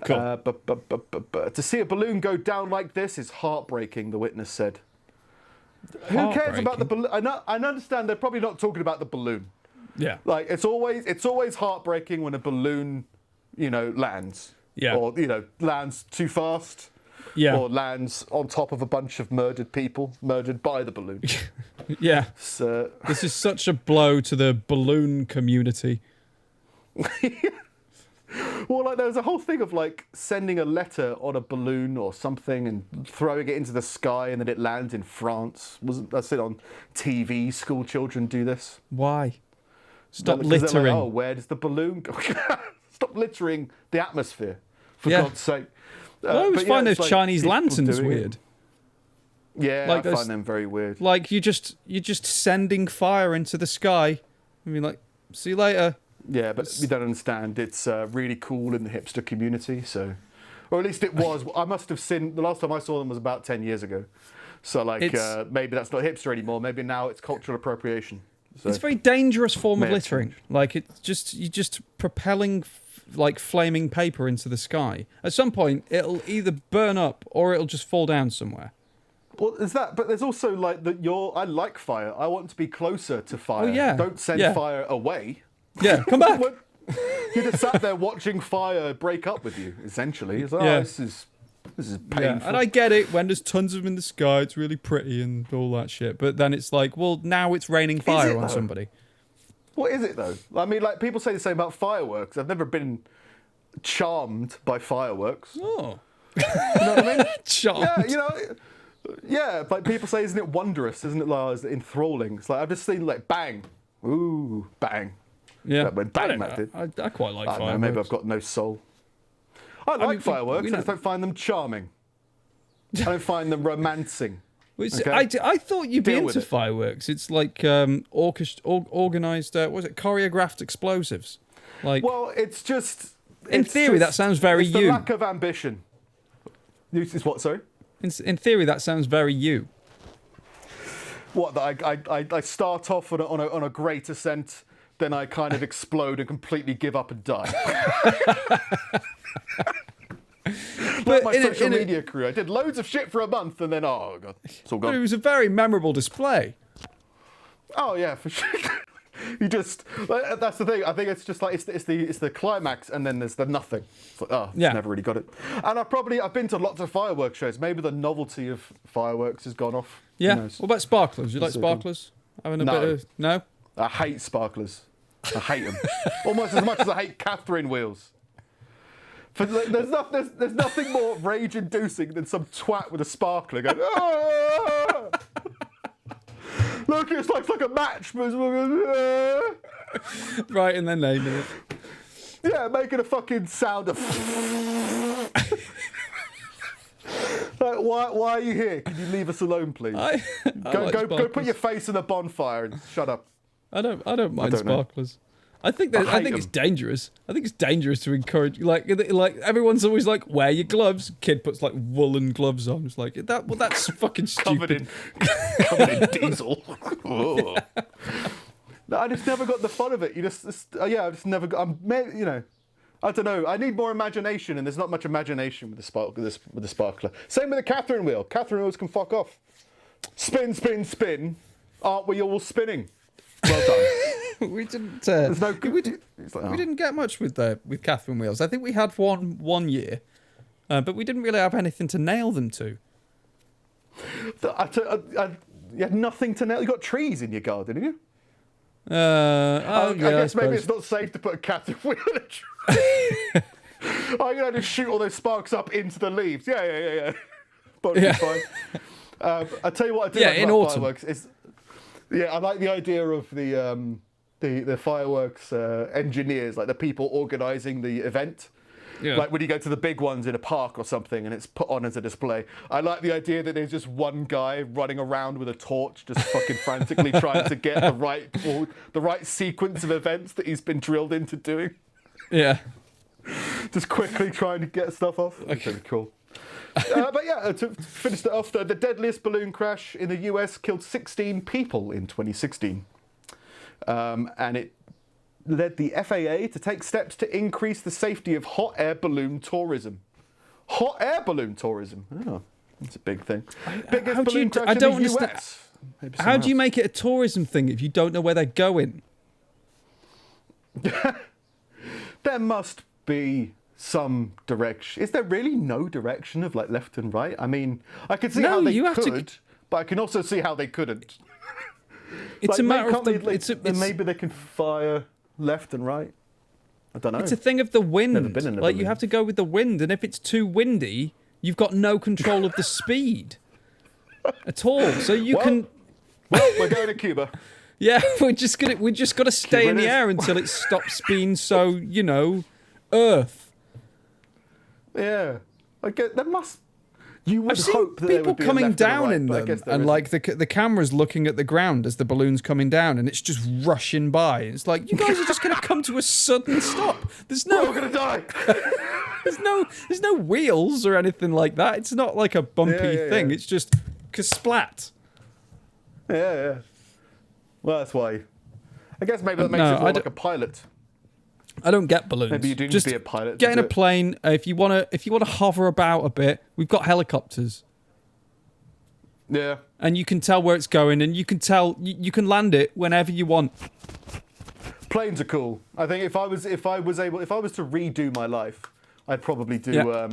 Cool. But to see a balloon go down like this is heartbreaking, the witness said. Who cares about the balloon? I understand they're probably not talking about the balloon. Yeah. Like it's always heartbreaking when a balloon, lands. Yeah. Or lands too fast. Yeah. Or lands on top of a bunch of murdered people, murdered by the balloon. Yeah. So, this is such a blow to the balloon community. Well, like there's a whole thing of like sending a letter on a balloon or something and throwing it into the sky and then it lands in France. That's it on TV. School children do this. Why? Stop Like, littering. Where does the balloon go? Stop littering the atmosphere, for God's sake. I always find those Chinese lanterns weird. Yeah, like I find them very weird. Like you're just sending fire into the sky. I mean, like, see you later. Yeah, but you don't understand. It's really cool in the hipster community. So, or at least it was. I must have seen the last time I saw them was about 10 years ago. So maybe that's not hipster anymore. Maybe now it's cultural appropriation. So, it's a very dangerous form of littering. Like you're just propelling like flaming paper into the sky. At some point, it'll either burn up or it'll just fall down somewhere. Well, there's that, but there's also like I like fire. I want to be closer to fire. Oh, yeah. Don't send fire away. Yeah, come back. You just sat there watching fire break up with you. Essentially, it's like, this This is painful. And I get it. When there's tons of them in the sky, it's really pretty and all that shit. But then it's like, well, now it's raining fire on somebody. What is it though? I mean, like people say the same about fireworks. I've never been charmed by fireworks. Oh, you know what I mean? charmed. Yeah, you know. Yeah, like people say, isn't it wondrous? Isn't it like enthralling? It's like I've just seen like bang, ooh, bang. Yeah, That went bang, that did. I quite like I don't know, fireworks. maybe I've got no soul. I like fireworks. I just don't find them charming. I don't find them romancing. Okay. Okay? I thought you'd be Deal with into it. fireworks. It's like organised, what was it, choreographed explosives. Like, Well, it's just. in theory, that sounds very it's the you. lack of ambition. It's what? Sorry. In theory, that sounds very you. What? That I start off on a great ascent, then I kind of explode and completely give up and die. Like my social media career, I did loads of shit for a month and then oh god, it's all But it gone. was a very memorable display. Oh yeah, for sure. You just that's the thing. I think it's just like it's the climax and then there's the nothing. It's like, oh, Yeah. never really got it. And I've been to lots of fireworks shows. Maybe the novelty of fireworks has gone off. Who Yeah. knows? What about sparklers? You like So good. sparklers? Having a No. bit of no. I hate sparklers. I hate them almost as much as I hate Catherine wheels. There's nothing more rage-inducing than some twat with a sparkler going, "Ah!" Look, it's like a match. Right, and then naming it. Yeah, making a fucking sound of. Like, why are you here? Can you leave us alone, please? I Go like put sparklers. your face in a bonfire and shut up. I don't mind don't know. sparklers. I think I hate it's them. dangerous. I think it's dangerous to encourage like everyone's always like wear your gloves. Kid puts like woolen gloves on. It's like that's fucking stupid. covered in diesel. Oh. No, I just never got the fun of it. I just never got. I don't know. I need more imagination, and there's not much imagination with the sparkler. Same with the Catherine wheel. Catherine wheels can fuck off. Spin, spin, spin. Aren't we all spinning? Well done. We didn't. There's no. we We didn't get much with Catherine wheels. I think we had one year, but we didn't really have anything to nail them to. You had nothing to nail. You got trees in your garden, didn't you? I guess maybe suppose. it's not safe to put a Catherine wheel in a tree. Oh, you know, just shoot all those sparks up into the leaves. Yeah. But Yeah. fine. I tell you what I do Yeah, like in about autumn. fireworks is, I like the idea of the fireworks engineers, like the people organising the event. Yeah. Like when you go to the big ones in a park or something and it's put on as a display. I like the idea that there's just one guy running around with a torch, just fucking frantically trying to get the right sequence of events that he's been drilled into doing. Yeah. Just quickly trying to get stuff off. That's really cool. But yeah, to finish it off, the deadliest balloon crash in the US killed 16 people in 2016. And it led the FAA to take steps to increase the safety of hot air balloon tourism. Hot air balloon tourism. Oh, that's a big thing. Biggest how do you balloon do- crash I in don't the understand- US. Maybe How somewhere do you else. make it a tourism thing if you don't know where they're going? There must be some direction. Is there really no direction of like left and right? I mean, I can see No, how they you have to- could, but I can also see how they couldn't. It's Like, a matter of can't the. they, like, It's maybe they can fire left and right. I don't know. It's a thing of the wind. Never been in a Like you balloon. have to go with the wind, and if it's too windy, you've got no control of the speed at all. So you Well- can. Well, we're going to Cuba. Yeah, we just got to stay Cuba in it the is. air until it stops being so Earth. Yeah, I get there must. You would I've seen hope that there people would be a coming left and a down right, in but I them, guess there and isn't. like the camera's looking at the ground as the balloon's coming down, and it's just rushing by. It's like you guys are just going to come to a sudden stop. There's we're all no, gonna die. there's no wheels or anything like that. It's not like a bumpy Yeah. thing. It's just splat. Yeah. Well, that's why. I guess maybe that makes No, it more I like a pilot. I don't get balloons. Maybe you do need just to be a pilot to Get in do a it. plane. If you want to hover about a bit, we've got helicopters. Yeah. And you can tell where it's going, and you can you can land it whenever you want. Planes are cool. I think if I was to redo my life, I'd probably do Yeah.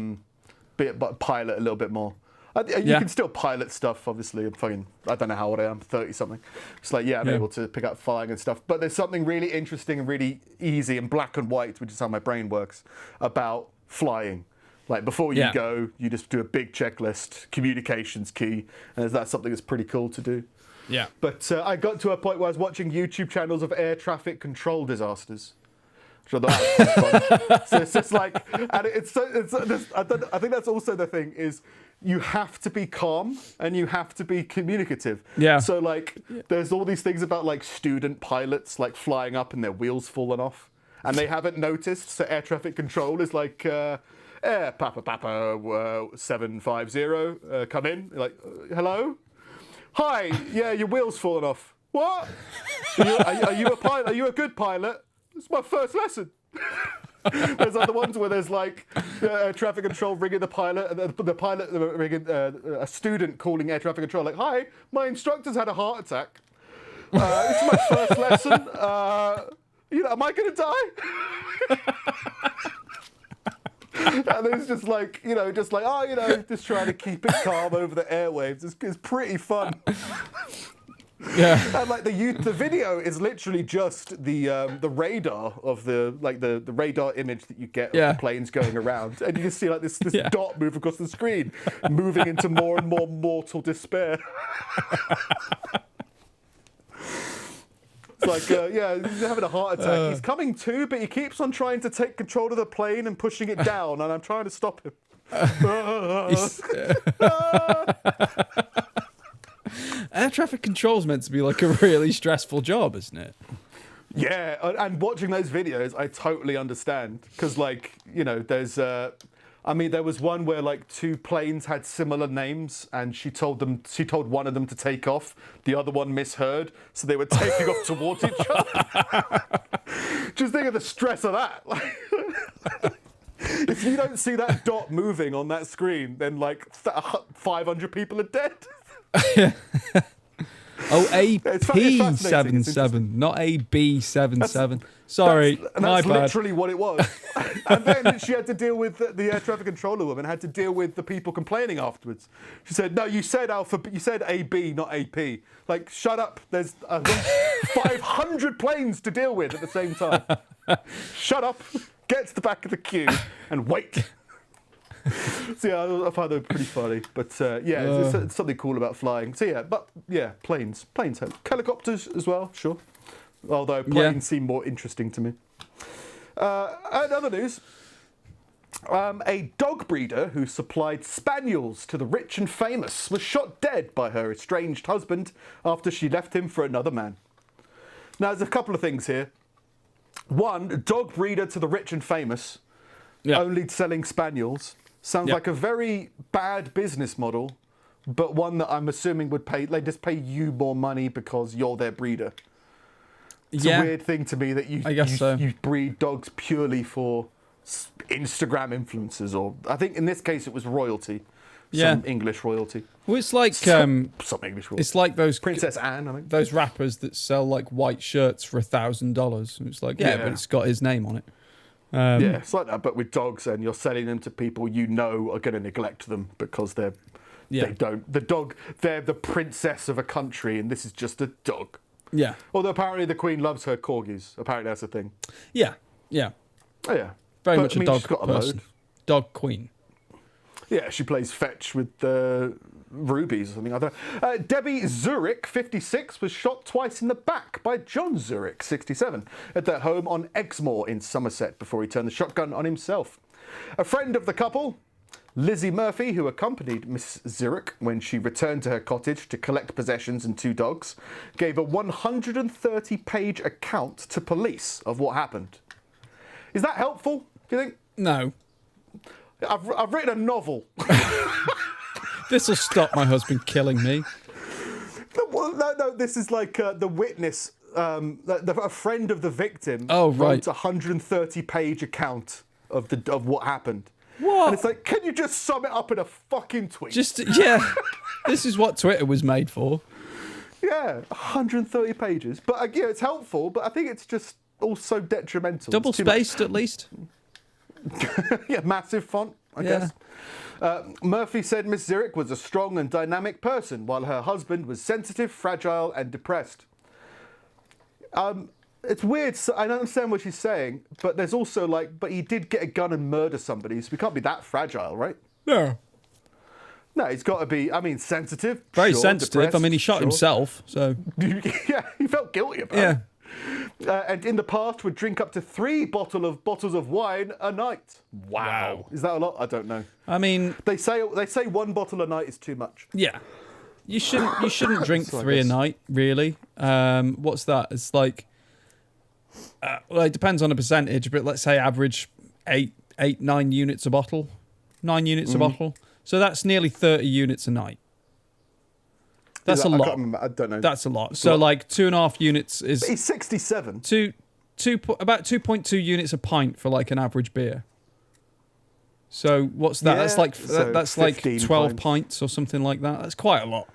pilot a little bit more. You can still pilot stuff, obviously. I don't know how old I am, 30 something. It's like, I'm able to pick up flying and stuff. But there's something really interesting and really easy and black and white, which is how my brain works, about flying. Like before you go, you just do a big checklist, communication's key, and that's something that's pretty cool to do. Yeah. But I got to a point where I was watching YouTube channels of air traffic control disasters. Which I thought that was fun. So it's just like, and I think that's also the thing is you have to be calm and you have to be communicative. Yeah. So like, there's all these things about like student pilots like flying up and their wheels falling off, and they haven't noticed. So air traffic control is like, Air Papa 750, come in. You're like, hello, hi, yeah, your wheel's falling off. What? Are you a pilot? Are you a good pilot? It's my first lesson. There's other ones where there's like traffic control ringing the pilot, and the pilot ringing a student calling air traffic control, like, "Hi, my instructor's had a heart attack. It's my first lesson. Am I going to die?" And it's just like, just trying to keep it calm over the airwaves. It's pretty fun. Yeah. And like the video is literally just the radar of the radar image that you get of the planes going around, and you can see like this dot move across the screen, moving into more and more mortal despair. It's like, he's having a heart attack. He's coming to, but he keeps on trying to take control of the plane and pushing it down, and I'm trying to stop him. Air traffic control is meant to be like a really stressful job, isn't it? Yeah, and watching those videos, I totally understand. Because, there's... there was one where, two planes had similar names, and she told one of them to take off. The other one misheard, so they were taking off towards each other. Just think of the stress of that. If you don't see that dot moving on that screen, then, 500 people are dead. Oh, AP77, not AB77. Sorry, my that's bad. Literally what it was. And then she had to deal with the air traffic controller woman, had to deal with the people complaining afterwards. She said, "No, you said you said AB, not AP. Like, shut up. There's 500 planes to deal with at the same time. Shut up. Get to the back of the queue and wait." So I find them pretty funny, but it's something cool about flying. So planes, helicopters as well, sure. Although planes seem more interesting to me. And other news, a dog breeder who supplied spaniels to the rich and famous was shot dead by her estranged husband after she left him for another man. Now, there's a couple of things here. One, dog breeder to the rich and famous, only selling spaniels. Sounds like a very bad business model, but one that I'm assuming they just pay you more money because you're their breeder. It's a weird thing to me that you breed dogs purely for Instagram influencers, or I think in this case it was royalty. Some English royalty. Well, it's like some English royalty. It's like those Princess Anne, I think. Those rappers that sell white shirts for $1,000. It's like, but it's got his name on it. It's like that, but with dogs, and you're selling them to people you know are going to neglect them because they're the princess of a country, and this is just a dog. Yeah. Although apparently the Queen loves her corgis. Apparently that's a thing. Yeah. Oh, yeah. Very much a dog person. Dog queen. Yeah, she plays fetch with rubies or something. I don't know. Debbie Zurich, 56, was shot twice in the back by John Zurich, 67, at their home on Exmoor in Somerset before he turned the shotgun on himself. A friend of the couple, Lizzie Murphy, who accompanied Miss Zurich when she returned to her cottage to collect possessions and 2 dogs, gave a 130-page account to police of what happened. Is that helpful, do you think? No. I've written a novel. This will stop my husband killing me. No, this is like the witness, a friend of the victim wrote a 130-page account of what happened. What? And it's like, can you just sum it up in a fucking tweet? This is what Twitter was made for. Yeah, 130 pages. But it's helpful, but I think it's just also detrimental. Double-spaced at least. Yeah, massive font, I guess. Murphy said Miss Zurich was a strong and dynamic person, while her husband was sensitive, fragile, and depressed. It's weird. So I don't understand what she's saying, but there's also but he did get a gun and murder somebody, so he can't be that fragile, right? No. No, he's got to be, sensitive. Very sure, sensitive. depressed, I mean, he shot himself, so... Yeah, he felt guilty about it. And in the past would drink up to 3 bottles of wine a night. Wow. Is that a lot? I don't know. I mean... They say 1 bottle a night is too much. Yeah. You shouldn't drink 3 a night, really. What's that? It's like... well, it depends on the percentage, but let's say average 9 units a bottle. 9 units a bottle. So that's nearly 30 units a night. That's a lot. I don't know. That's a lot. So 2.5 units is... But he's 67. About 2.2 units a pint for an average beer. So what's that? Yeah, that's like 12 pints or something like that. That's quite a lot.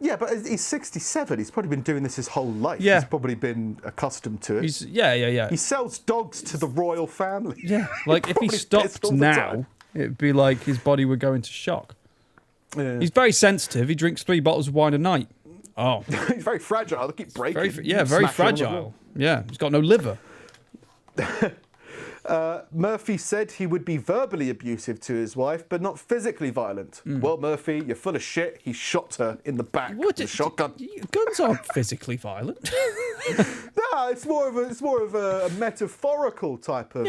Yeah, but he's 67. He's probably been doing this his whole life. Yeah. He's probably been accustomed to it. Yeah. He sells dogs to the royal family. Yeah, if he stopped now, it'd be like his body would go into shock. Yeah. He's very sensitive. He drinks 3 bottles of wine a night. Oh. He's very fragile. They keep breaking. Very fragile. Yeah, he's got no liver. Murphy said he would be verbally abusive to his wife, but not physically violent. Well, Murphy, you're full of shit. He shot her in the back with a shotgun. Guns aren't physically violent. No, it's more of a metaphorical type of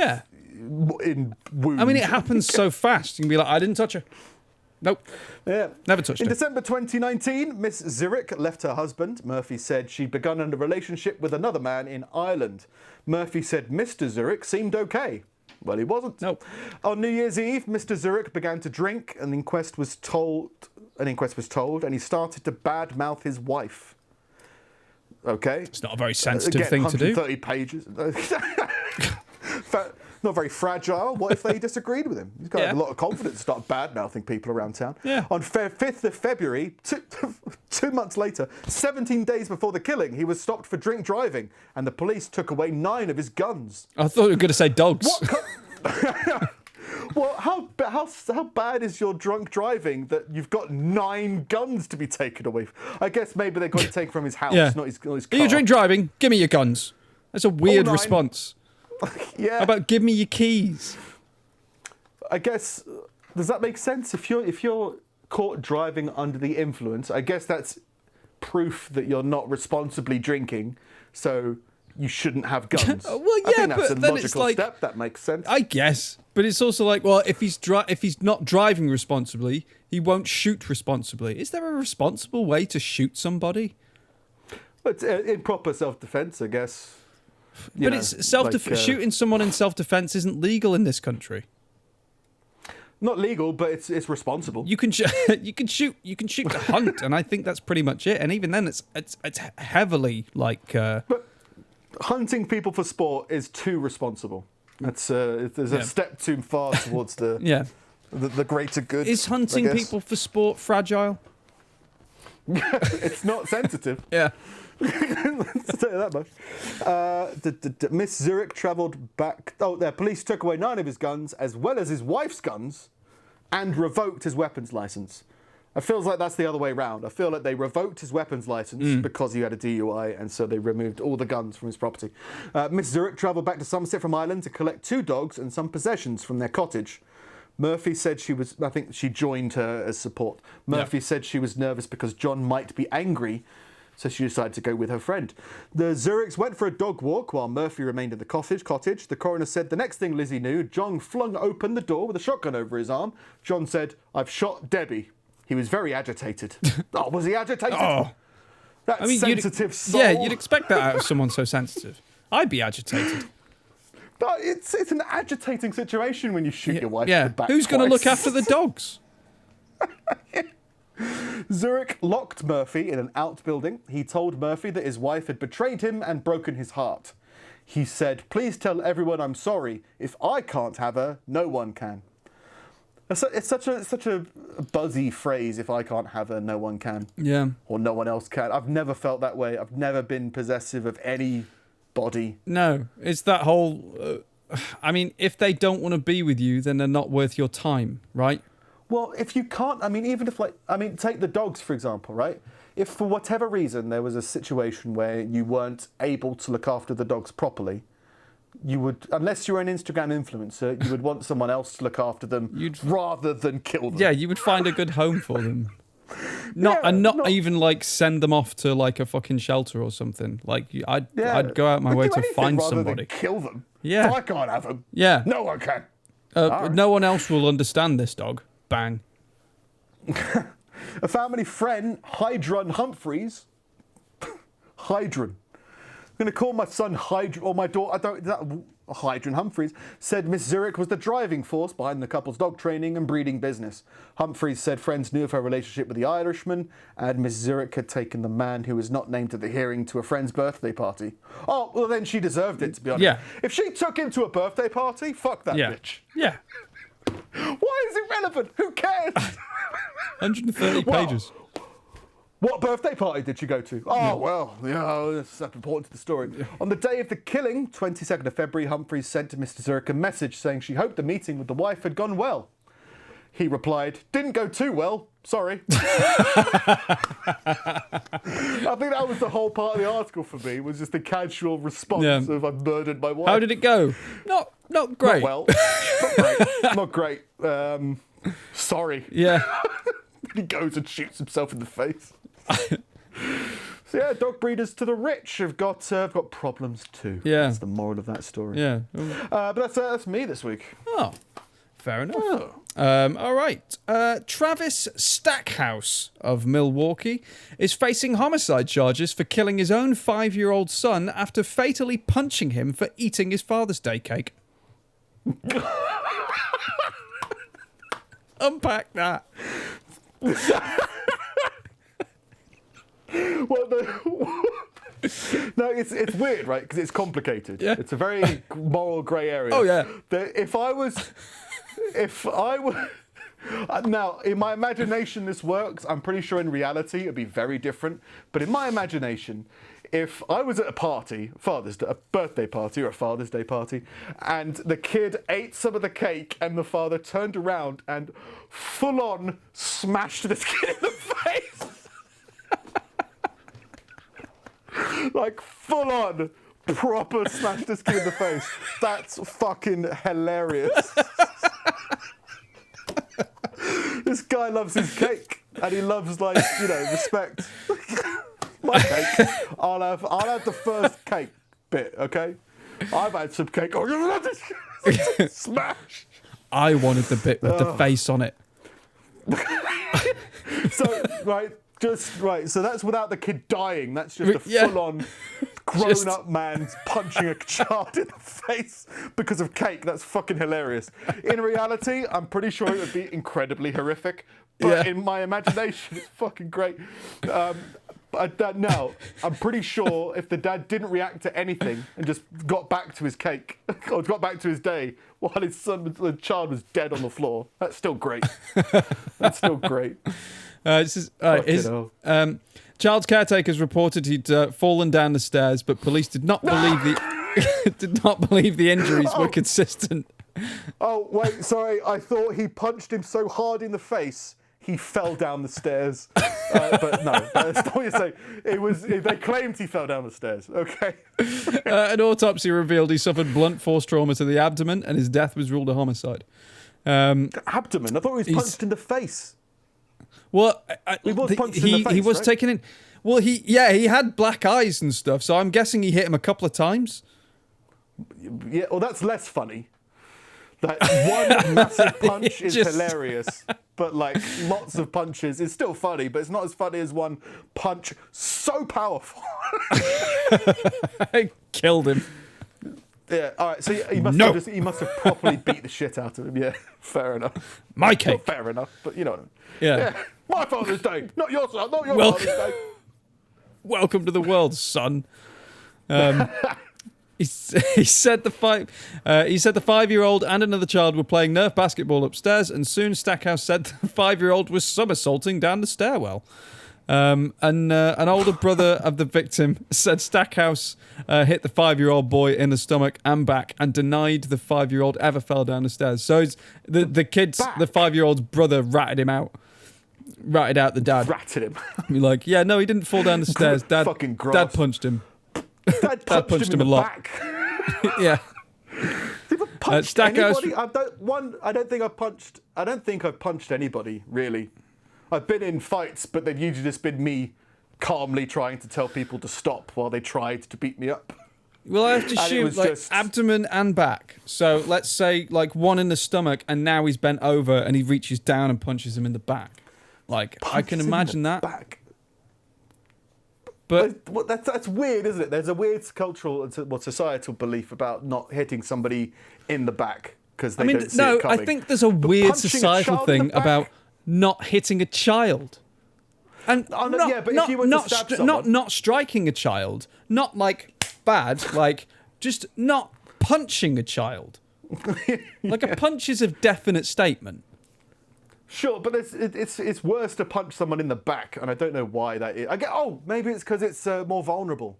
in wound. I mean, it happens so fast. You can be like, I didn't touch her. Nope. Yeah. Never touched her. In December 2019, Miss Zurich left her husband. Murphy said she'd begun a relationship with another man in Ireland. Murphy said Mr. Zurich seemed okay. Well, he wasn't. Nope. On New Year's Eve, Mr. Zurich began to drink, and an inquest was told, and he started to badmouth his wife. Okay. It's not a very sensitive thing to do. 130 pages. Not very fragile. What if they disagreed with him? He's got a lot of confidence to start bad-mouthing people around town. Yeah. On 5th of February, 2 months later, 17 days before the killing, he was stopped for drink driving, and the police took away 9 of his guns. I thought you were going to say dogs. Well, how bad is your drunk driving that you've got 9 guns to be taken away? I guess maybe they got to take from his house, not his car. Are you drink driving? Give me your guns. That's a weird 9. response. Yeah. How about give me your keys? I guess, does that make sense? If you're caught driving under the influence, I guess that's proof that you're not responsibly drinking, so you shouldn't have guns. Well, yeah, I think that's but a then logical it's step. That makes sense. I guess, but it's also well, if he's not driving responsibly, he won't shoot responsibly. Is there a responsible way to shoot somebody? It's in proper self-defense, I guess. But it's shooting someone in self-defense isn't legal in this country. Not legal, but it's responsible. You can shoot to hunt, and I think that's pretty much it. And even then, it's heavily But hunting people for sport is too responsible. There's a step too far towards the greater good. Is hunting people for sport fragile? It's not sensitive. Yeah. Let's tell you that much. Miss Zurich travelled back. Police took away 9 of his guns, as well as his wife's guns, and revoked his weapons licence. It feels like that's the other way round. I feel like they revoked his weapons licence because he had a DUI, and so they removed all the guns from his property. Miss Zurich travelled back to Somerset from Ireland to collect 2 dogs and some possessions from their cottage. Murphy said I think she joined her as support. Murphy said she was nervous because John might be angry, so she decided to go with her friend. The Zurichs went for a dog walk while Murphy remained in the cottage. The coroner said the next thing Lizzie knew, John flung open the door with a shotgun over his arm. John said, "I've shot Debbie." He was very agitated. Oh, was he agitated? Oh. That sensitive soul. Yeah, you'd expect that out of someone so sensitive. I'd be agitated. But it's an agitating situation when you shoot your wife in the back. Who's going to look after the dogs? Zurich locked Murphy in an outbuilding. He told Murphy that his wife had betrayed him and broken his heart. He said, "Please tell everyone I'm sorry. If I can't have her, no one can." It's such a buzzy phrase. If I can't have her, no one can. Yeah. Or no one else can. I've never felt that way. I've never been possessive of anybody. No, it's that whole. I mean, if they don't want to be with you, then they're not worth your time, right? Well, if you can't, I mean, even if take the dogs, for example, right? If for whatever reason there was a situation where you weren't able to look after the dogs properly, you would, unless you're an Instagram influencer, you would want someone else to look after them rather than kill them. Yeah, you would find a good home for them. Not even like send them off to like a fucking shelter or something. Like I'd go out my way to find somebody. Kill them. Yeah. If I can't have them. Yeah. No one can. Right. No one else will understand this dog. Bang. A family friend, Hydron Humphreys. Hydron. I'm going to call my son Hydron, or my daughter, Hydron Humphreys, said Miss Zurich was the driving force behind the couple's dog training and breeding business. Humphreys said friends knew of her relationship with the Irishman, and Miss Zurich had taken the man who was not named at the hearing to a friend's birthday party. Oh, well then she deserved it, to be honest. Yeah. If she took him to a birthday party, fuck that bitch. Yeah. Why is it relevant? Who cares? 130 pages. What birthday party did you go to? Oh, well, that's important to the story. Yeah. On the day of the killing, 22nd of February, Humphreys sent to Mr. Zurich a message saying she hoped the meeting with the wife had gone well. He replied, didn't go too well, sorry. I think that was the whole part of the article for me, was just the casual response of I've murdered my wife. How did it go? Not great. Not well. Not great. Sorry. Yeah. He goes and shoots himself in the face. So yeah, dog breeders to the rich have got problems too. Yeah, that's the moral of that story. Yeah, but that's me this week. Oh, fair enough. Oh. All right. Travis Stackhouse of Milwaukee is facing homicide charges for killing his own 5-year-old son after fatally punching him for eating his Father's Day cake. Unpack that. Well, no, it's weird, right? Because it's complicated. Yeah. It's a very moral grey area. Oh yeah. If I were, now in my imagination this works. I'm pretty sure in reality it'd be very different. But in my imagination, if I was at a party, a birthday party or a Father's Day party, and the kid ate some of the cake and the father turned around and full on smashed this kid in the face. Like full on proper smashed this kid in the face. That's fucking hilarious. This guy loves his cake and he loves respect. My cake. I'll have the first cake bit, okay? I've had some cake. Oh, smash. I wanted the bit with the face on it. So that's without the kid dying. That's just a full-on grown-up man punching a child in the face because of cake. That's fucking hilarious. In reality, I'm pretty sure it would be incredibly horrific. But in my imagination, it's fucking great. No, I'm pretty sure if the dad didn't react to anything and just got back to his cake or got back to his day while the child was dead on the floor, that's still great. That's still great. Child's caretakers reported he'd fallen down the stairs, but police did not believe the injuries were consistent. Oh wait, sorry. I thought he punched him so hard in the face he fell down the stairs. But no, that's not what you're saying. They claimed he fell down the stairs. Okay. An autopsy revealed he suffered blunt force trauma to the abdomen, and his death was ruled a homicide. The abdomen? I thought he was punched in the face. Well, he was punched in the face, he was right? taken in. Well, he had black eyes and stuff, so I'm guessing he hit him a couple of times. Yeah, well, that's less funny. Like, one massive punch is hilarious, but lots of punches is still funny, but it's not as funny as one punch so powerful. I killed him. Yeah, all right, so he must have properly beat the shit out of him. Yeah, fair enough. My cake. Not fair enough, but you know what I mean. Yeah. My Father's Day, not your son, not your Father's Day. Welcome to the world, son. He said the 5-year-old and another child were playing Nerf basketball upstairs, and soon Stackhouse said the 5-year-old was somersaulting down the stairwell. And an older brother of the victim said Stackhouse hit the 5-year-old boy in the stomach and back and denied the 5-year-old ever fell down the stairs. So the kid's, the 5-year-old's brother ratted him out. Ratted out the dad. Ratted him. Be like, yeah, no, he didn't fall down the stairs. Dad punched him. Dad punched him a lot. Back. Yeah. Punched anybody? I don't think I've punched anybody, really. I've been in fights, but they've usually just been me calmly trying to tell people to stop while they tried to beat me up. Well, I have to shoot like abdomen and back. So let's say like one in the stomach, and now he's bent over and he reaches down and punches him in the back. Like I can imagine that. Back. But that's weird, isn't it? There's a weird cultural and societal belief about not hitting somebody in the back because they don't see it coming. I think there's a weird societal thing about not hitting a child. And not striking a child, not like bad, like just not punching a child. Like a punch is a definite statement. Sure, but it's worse to punch someone in the back, and I don't know why that is. Maybe it's because it's more vulnerable.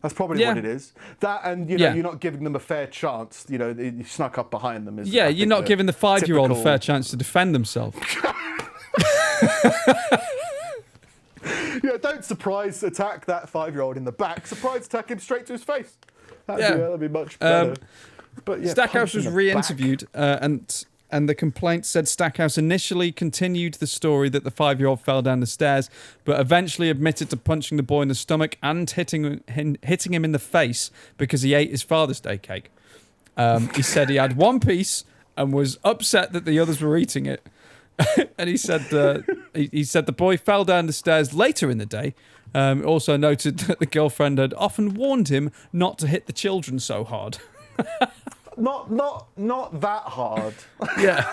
That's probably what it is. That and you're not giving them a fair chance. You know, you snuck up behind them. You're not giving the 5-year-old a fair chance to defend themselves. Don't surprise attack that 5-year-old in the back. Surprise attack him straight to his face. That'd be much better. But Stackhouse was re-interviewed, and the complaint said Stackhouse initially continued the story that the 5-year-old fell down the stairs, but eventually admitted to punching the boy in the stomach and hitting him in the face because he ate his Father's Day cake. He said he had one piece and was upset that the others were eating it. And he said the boy fell down the stairs later in the day. Also noted that the girlfriend had often warned him not to hit the children so hard. Not that hard. Yeah.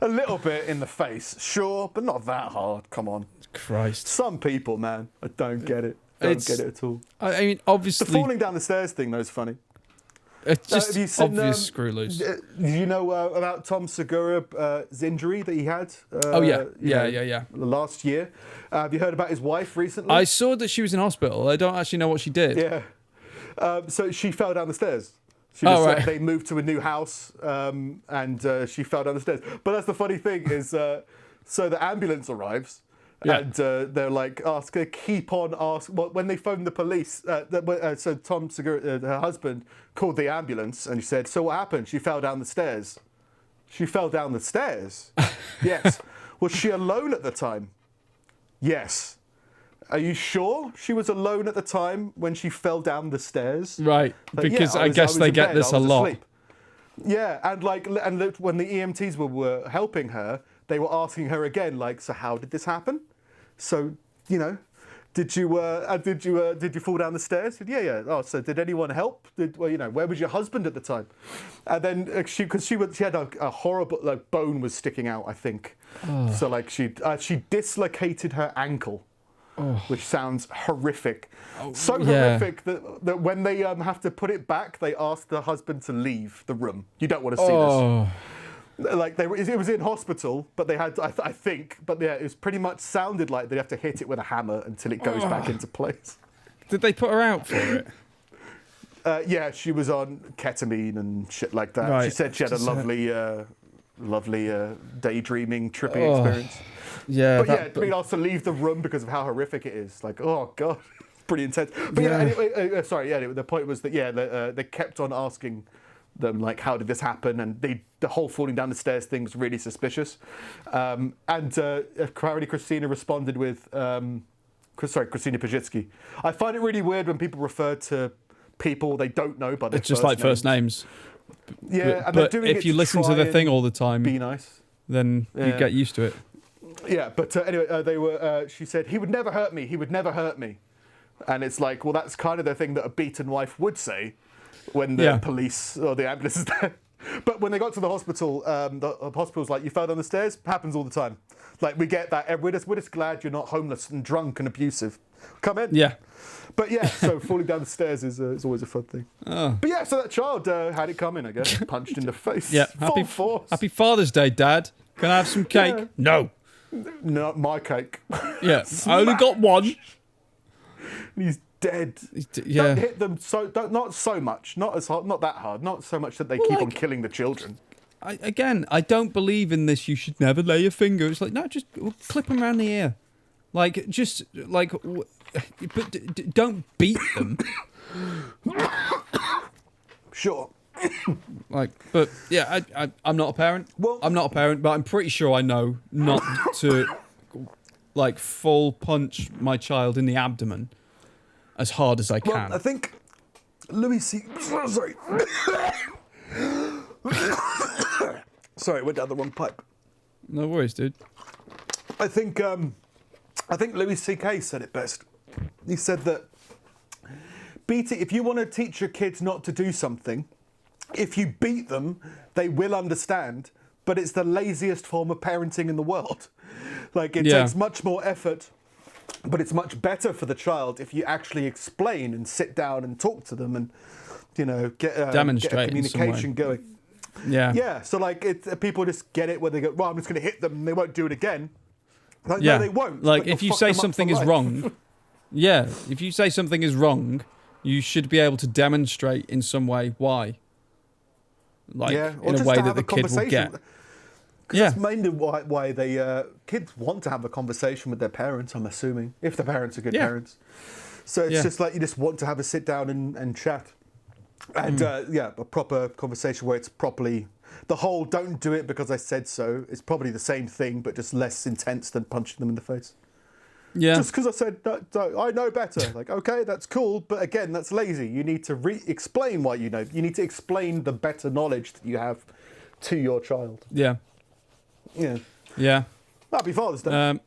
A little bit in the face, sure, but not that hard. Come on. Christ. Some people, man, I don't get it. Don't get it at all. I mean, obviously... The falling down the stairs thing, though, is funny. It's just obvious screw loose. Do you know about Tom Segura's injury that he had? Yeah. Last year. Have you heard about his wife recently? I saw that she was in hospital. I don't actually know what she did. Yeah. So she fell down the stairs. They moved to a new house, and she fell down the stairs. But that's the funny thing is, so the ambulance arrives, and they're like, keep on asking. Well, when they phoned the police, so Tom Segura, her husband, called the ambulance, and he said, "So what happened? She fell down the stairs." She fell down the stairs. Yes. Was she alone at the time? Yes. Are you sure she was alone at the time when she fell down the stairs? Right, because I guess they get this a lot. Asleep. Yeah, and when the EMTs were helping her, they were asking her again, like, so how did this happen? So, did you fall down the stairs? She said, yeah. Oh, so did anyone help? Where was your husband at the time? And then she had a horrible bone was sticking out, I think. Oh. So she dislocated her ankle. Oh. Which sounds horrific. Horrific that when they have to put it back, they ask the husband to leave the room. You don't want to see this. It was in hospital, but they had, I think, it was pretty much sounded like they'd have to hit it with a hammer until it goes back into place. Did they put her out for it? Yeah, she was on ketamine and shit like that. Right. She said she had a lovely daydreaming, trippy experience. Yeah, being asked to leave the room because of how horrific it is. Like, oh god, it's pretty intense. But anyway, the point was that they kept on asking them like, how did this happen? And the whole falling down the stairs thing was really suspicious. And Christina responded with, Christina Pajitsky. I find it really weird when people refer to people they don't know by their it's just like first names. Yeah, but if you listen to the thing all the time, be nice, then you get used to it. Yeah, but anyway, she said, he would never hurt me, he would never hurt me. And it's like, well, that's kind of the thing that a beaten wife would say when the police or the ambulance is there. But when they got to the hospital, the hospital's like, you fell down the stairs? Happens all the time. Like, we get that. We're just glad you're not homeless and drunk and abusive. Come in. Yeah. But yeah, so falling down the stairs is always a fun thing. Oh. But yeah, so that child had it coming, I guess. Punched in the face. Yeah. Happy Father's Day, Dad. Can I have some cake? Yeah. No. Not my cake. Yeah, I only got one. He's dead. Yeah. Don't hit them not so much, not as hard, not that hard, not so much that they keep on killing the children. I don't believe in this. You should never lay your finger. It's like, no, just clip them around the ear. Like, just like, but don't beat them. Sure. Like, but yeah, I'm not a parent. Well, I'm not a parent, but I'm pretty sure I know not to, like, full punch my child in the abdomen as hard as I can. Well, I think Louis C. Sorry. Sorry, went down the wrong pipe. No worries, dude. I think Louis C.K. said it best. He said that if you want to teach your kids not to do something, if you beat them, they will understand, but it's the laziest form of parenting in the world. Like, it takes much more effort, but it's much better for the child if you actually explain and sit down and talk to them and, you know, get a communication going. Yeah. Yeah, so like people just get it where they go, well, I'm just going to hit them and they won't do it again. Like, no, they won't. Like, if you say something is wrong, if you say something is wrong, you should be able to demonstrate in some way why. Like, in a way that the kid will get. That's mainly why they kids want to have a conversation with their parents, I'm assuming, if the parents are good parents. So it's just like you just want to have a sit down and chat. And a proper conversation where it's properly, the whole don't do it because I said so is probably the same thing, but just less intense than punching them in the face. Yeah. Just because I said, no, I know better. Like, okay, that's cool. But again, that's lazy. You need to explain why you know. You need to explain the better knowledge that you have to your child. Yeah. Yeah. Yeah. Happy Father's Day.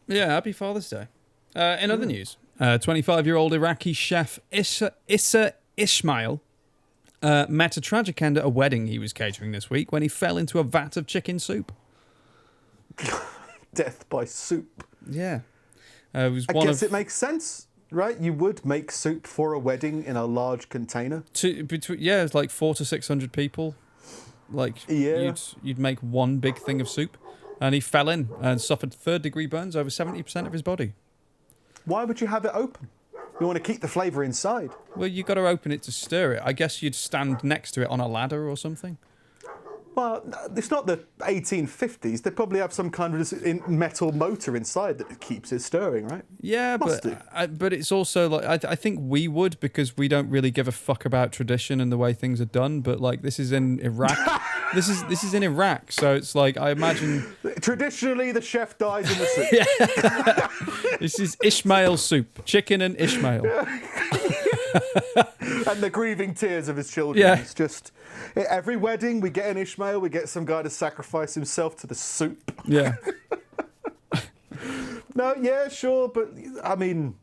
Happy Father's Day. In other news, 25-year-old Iraqi chef Issa Ismail met a tragic end at a wedding he was catering this week when he fell into a vat of chicken soup. Death by soup. Yeah. I guess it makes sense, right? You would make soup for a wedding in a large container. It's like 400 to 600 people. Like, you'd make one big thing of soup. And he fell in and suffered third-degree burns over 70% of his body. Why would you have it open? You want to keep the flavour inside. Well, you've got to open it to stir it. I guess you'd stand next to it on a ladder or something. Well, it's not the 1850s. They probably have some kind of metal motor inside that keeps it stirring, right? Yeah, but it's also like I think we would, because we don't really give a fuck about tradition and the way things are done. But like, this is in Iraq. this is in Iraq, so it's like, I imagine traditionally the chef dies in the soup. This is Ishmael soup, chicken and Ishmael. And the grieving tears of his children. Yeah. It's just, every wedding we get an Ishmael, we get some guy to sacrifice himself to the soup. Yeah. No, yeah, sure, but I mean,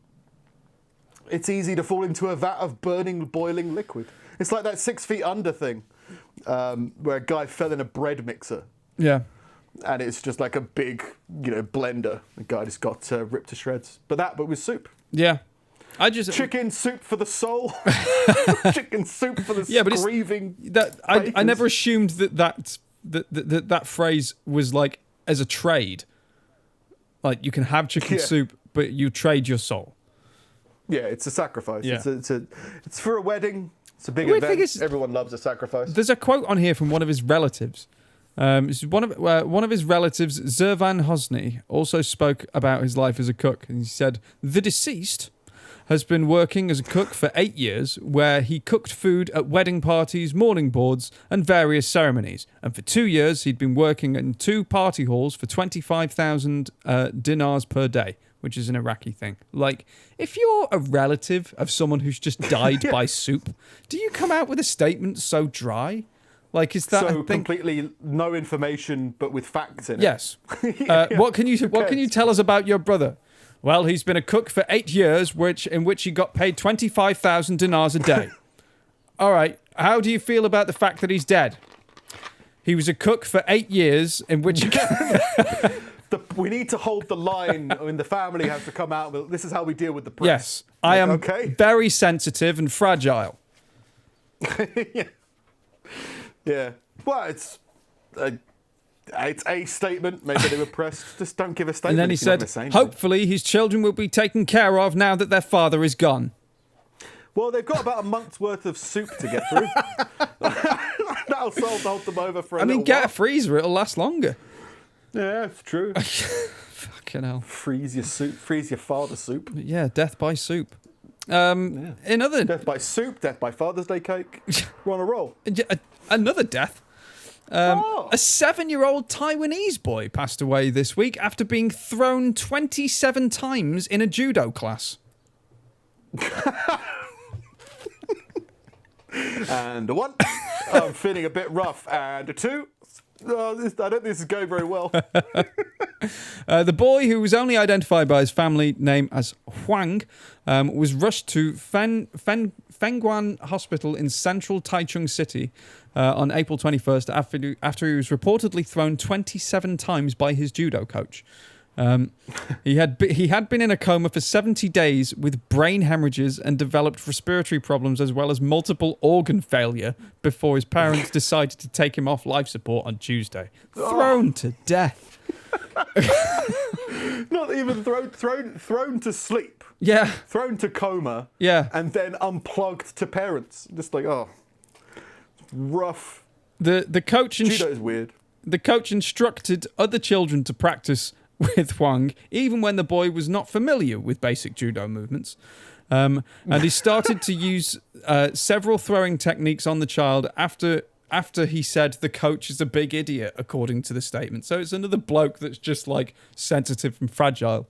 it's easy to fall into a vat of burning, boiling liquid. It's like that 6 Feet Under thing, where a guy fell in a bread mixer. Yeah. And it's just like a big, blender. The guy just got ripped to shreds. But with soup. Yeah. Chicken soup for the soul. Chicken soup for the grieving. I never assumed that phrase was like as a trade. Like, you can have chicken soup, but you trade your soul. Yeah, it's a sacrifice. Yeah. It's for a wedding. It's a big event. Everyone loves a sacrifice. There's a quote on here from one of his relatives. This is one of his relatives, Zervan Hosni, also spoke about his life as a cook, and he said, "The deceased has been working as a cook for 8 years, where he cooked food at wedding parties, mourning boards, and various ceremonies. And for 2 years, he'd been working in 2 party halls for 25,000 dinars per day," which is an Iraqi thing. Like, if you're a relative of someone who's just died by soup, do you come out with a statement so dry? Like, is that so completely no information, but with facts in it? Yes. What can you tell us about your brother? Well, he's been a cook for 8 years, in which he got paid 25,000 dinars a day. All right. How do you feel about the fact that he's dead? He was a cook for 8 years, in which he we need to hold the line. I mean, the family has to come out. This is how we deal with the press. Yes. I am very sensitive and fragile. Yeah. Well, it's It's a statement. Maybe they were pressed. Just don't give a statement. And then he said, hopefully his children will be taken care of now that their father is gone. Well, they've got about a month's worth of soup to get through. That'll hold them over for a little get while. a freezer, it'll last longer. Yeah, it's true. Fucking hell. Freeze your soup. Freeze your father's soup. Yeah, death by soup. Another... Death by soup, death by Father's Day cake. We're on a roll. Another death. A 7-year-old Taiwanese boy passed away this week after being thrown 27 times in a judo class. And a 1. I'm feeling a bit rough. And a 2. I don't think this is going very well. The boy, who was only identified by his family name as Huang, was rushed to Fengguan Hospital in central Taichung City on April 21st after he was reportedly thrown 27 times by his judo coach. He had been in a coma for 70 days with brain hemorrhages and developed respiratory problems as well as multiple organ failure before his parents decided to take him off life support on Tuesday. Thrown to death. Not even thrown to sleep. Yeah. Thrown to coma. Yeah. And then unplugged to parents. Just like, rough. The coach judo is weird. The coach instructed other children to practice with Huang, even when the boy was not familiar with basic judo movements. And he started to use several throwing techniques on the child after he said the coach is a big idiot, according to the statement. So it's another bloke that's just like sensitive and fragile.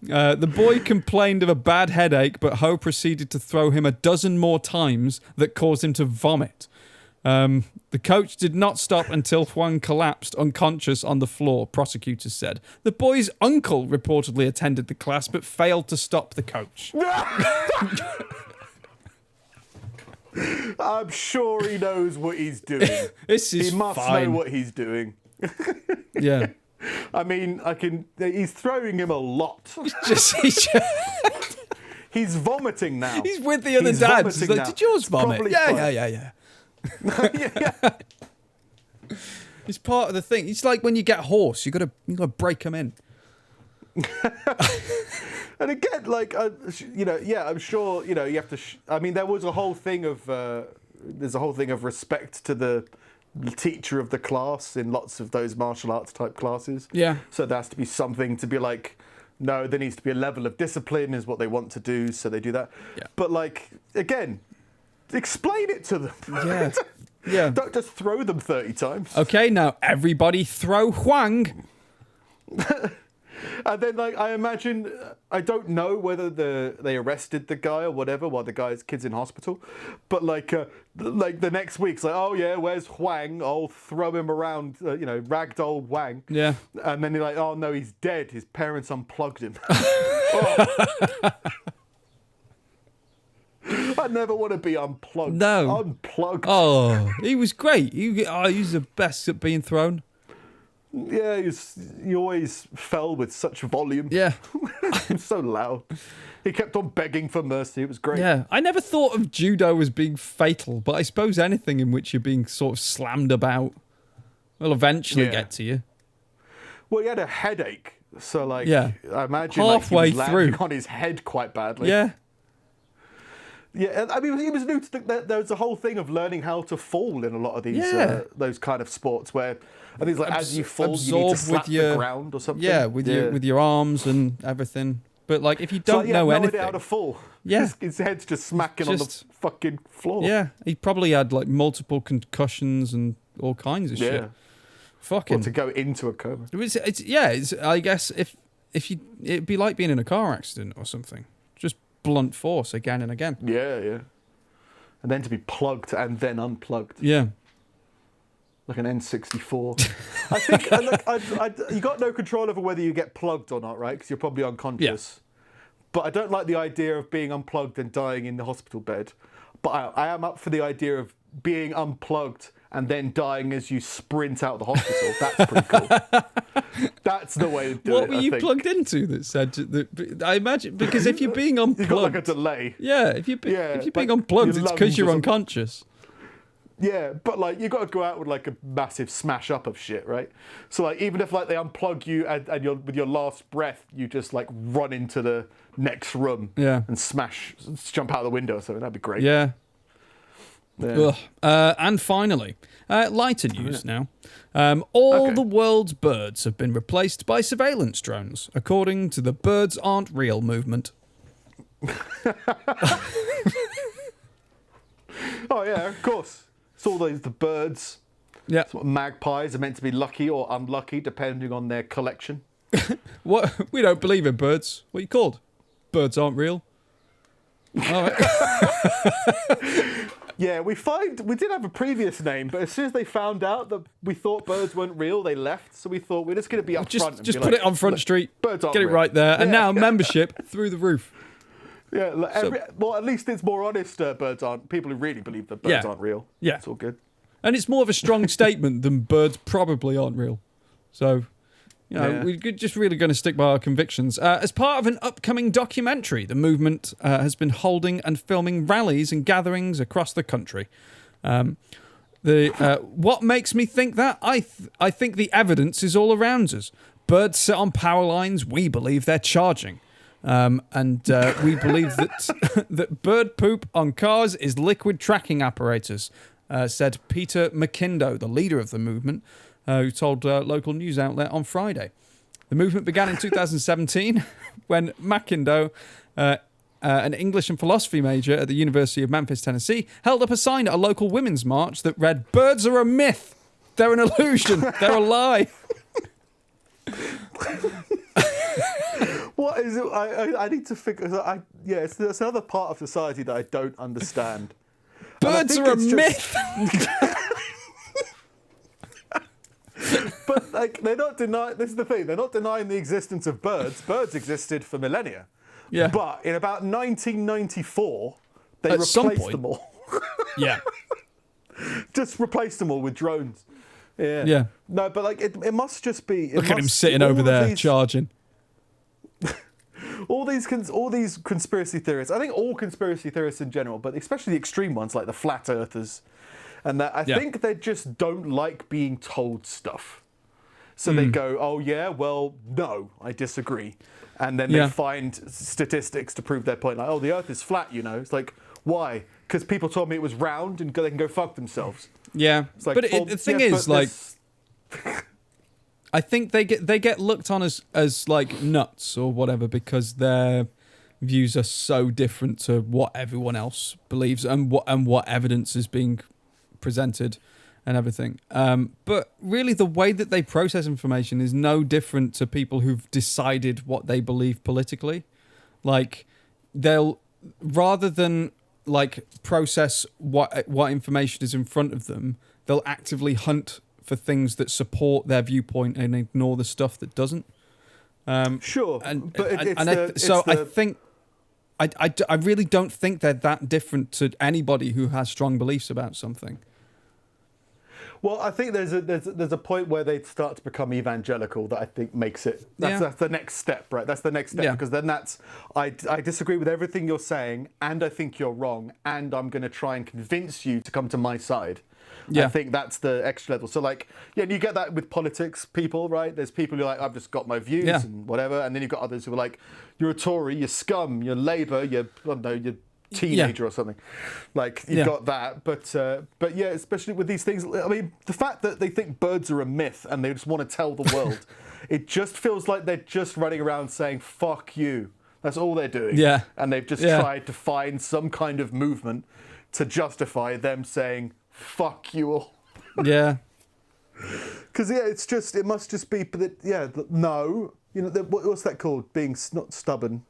The boy complained of a bad headache, but Ho proceeded to throw him a dozen more times that caused him to vomit. The coach did not stop until Huang collapsed unconscious on the floor, prosecutors said. The boy's uncle reportedly attended the class but failed to stop the coach. I'm sure he knows what he's doing. He must know what he's doing. Yeah. I mean, he's throwing him a lot. He's vomiting now. He's with the other dads. He's like, did yours vomit? Yeah. Yeah. It's part of the thing. It's like when you get horse, you gotta break them in. And again, like I'm sure you have to. I mean, there was a whole thing of respect to the teacher of the class in lots of those martial arts type classes. Yeah. So there has to be something to be like, no, there needs to be a level of discipline is what they want to do, so they do that. Yeah. But like again, explain it to them. Yeah. Yeah. Don't just throw them 30 times. Okay, now everybody throw Huang. And then, like, I imagine, I don't know whether they arrested the guy or whatever while the kid's in hospital, but like the next week's like, oh yeah, where's Huang? I'll throw him around, ragdoll Huang. Yeah. And then you're like, oh no, he's dead. His parents unplugged him. Oh. I never want to be unplugged. No. Unplugged. Oh, he was great. He was the best at being thrown. Yeah, he always fell with such volume. Yeah. So loud. He kept on begging for mercy. It was great. Yeah. I never thought of judo as being fatal, but I suppose anything in which you're being sort of slammed about will eventually get to you. Well, he had a headache. So, like, I imagine halfway he was landing on his head quite badly. Yeah. Yeah, I mean, he was new to there was a whole thing of learning how to fall in a lot of these those kind of sports where I think it's like as you fall, you need to slap the ground or something. Yeah, with your arms and everything. But like, if you don't know anything, idea how to fall. Yeah, his head's just smacking on the fucking floor. Yeah, he probably had like multiple concussions and all kinds of shit. Fucking to go into a coma. It's I guess it'd be like being in a car accident or something. Just blunt force again and again. Yeah. And then to be plugged and then unplugged. Yeah. Like an N64. I think you got no control over whether you get plugged or not, right? Because you're probably unconscious. Yeah. But I don't like the idea of being unplugged and dying in the hospital bed. But I am up for the idea of being unplugged and then dying as you sprint out the hospital. That's pretty cool. That's the way to do it. What were you plugged into that said that? I imagine, because if you're being unplugged... You've got like a delay. Yeah, if you're being unplugged, it's because you're unconscious. Yeah, but like you got to go out with like a massive smash up of shit, right? So like even if like they unplug you and you're with your last breath, you just like run into the next room and jump out the window or something. That'd be great. Yeah. Yeah. And finally, lighter news now. All the world's birds have been replaced by surveillance drones, according to the Birds Aren't Real movement. Oh yeah, of course. It's all the birds. Yeah. It's what magpies are meant to be lucky or unlucky, depending on their collection. What? We don't believe in birds. What are you called? Birds aren't real. All right. Yeah, we did have a previous name, but as soon as they found out that we thought birds weren't real, they left. So we thought we're just going to be up front. Just put it on Front Street. Birds aren't get it real. right there, and now membership through the roof. Yeah, well, at least it's more honest. Birds aren't. People who really believe that birds aren't real. Yeah, it's all good. And it's more of a strong statement than birds probably aren't real. So, we're just really going to stick by our convictions. As part of an upcoming documentary, the movement has been holding and filming rallies and gatherings across the country. What makes me think that? I think the evidence is all around us. Birds sit on power lines. We believe they're charging. And we believe that that bird poop on cars is liquid tracking apparatus, said Peter McKindo, the leader of the movement, who told a local news outlet on Friday. The movement began in 2017 when McKindo, an English and philosophy major at the University of Memphis, Tennessee, held up a sign at a local women's march that read, "Birds are a myth. They're an illusion. They're a lie." What is it? I need to figure. It's another part of society that I don't understand. Birds are a myth. But like they're not denying. This is the thing. They're not denying the existence of birds. Birds existed for millennia. Yeah. But in about 1994, they At some replaced point. them all. Yeah. Just replaced them all with drones. Yeah. Yeah. No, but like it must just be. Look at him sitting over there charging. All these conspiracy theorists. I think all conspiracy theorists in general, but especially the extreme ones like the flat earthers, and that I think they just don't like being told stuff. So they go, "Oh yeah, well no, I disagree," and then they find statistics to prove their point. Like, "Oh, the Earth is flat," It's like, why? Because people told me it was round, and they can go fuck themselves. Yeah, It's like, but the thing is, like, I think they get looked on as like nuts or whatever because their views are so different to what everyone else believes and what evidence is being presented and everything. But really, the way that they process information is no different to people who've decided what they believe politically. Like, they'll rather than like process what information is in front of them, they'll actively hunt for things that support their viewpoint and ignore the stuff that doesn't. Sure, I really don't think they're that different to anybody who has strong beliefs about something. Well, I think there's a point where they start to become evangelical that I think makes it. That's the next step, right? That's the next step because then I disagree with everything you're saying, and I think you're wrong, and I'm going to try and convince you to come to my side. Yeah. I think that's the extra level. So like, you get that with politics people, right? There's people who are like, I've just got my views and whatever. And then you've got others who are like, you're a Tory, you're scum, you're Labour, you're teenager or something. Like, you've got that. But yeah, especially with these things, I mean, the fact that they think birds are a myth and they just want to tell the world, it just feels like they're just running around saying, fuck you. That's all they're doing. Yeah. And they've just tried to find some kind of movement to justify them saying, fuck you all. Yeah. Because it must just be that no. What's that called? Being not stubborn.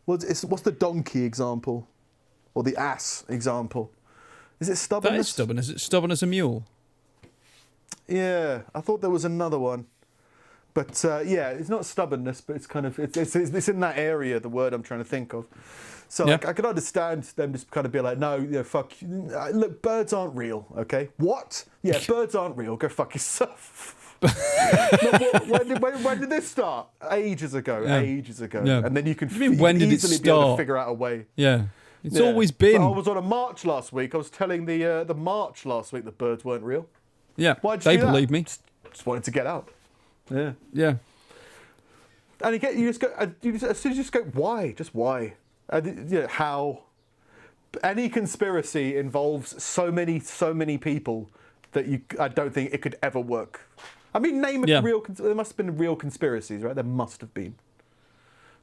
What's the donkey example, or the ass example? Is it stubbornness? That is stubborn. Is it stubborn as a mule? Yeah, I thought there was another one, but it's not stubbornness, but it's kind of it's in that area. The word I'm trying to think of. So like, I could understand them just kind of be like, no, fuck you. Look, birds aren't real, okay? What? Yeah, birds aren't real. Go fuck yourself. When did this start? Ages ago. Yeah. And then you can when did easily it start? be able to figure out a way. Yeah. It's always been. I was on a march last week. I was telling the march last week that birds weren't real. Yeah, Why'd you they do that? believe me. Just wanted to get out. Yeah. Yeah. And you just go, as soon as you just go, why? Just why? How? Any conspiracy involves so many people that I don't think it could ever work. I mean, name a real. There must have been real conspiracies, right? There must have been.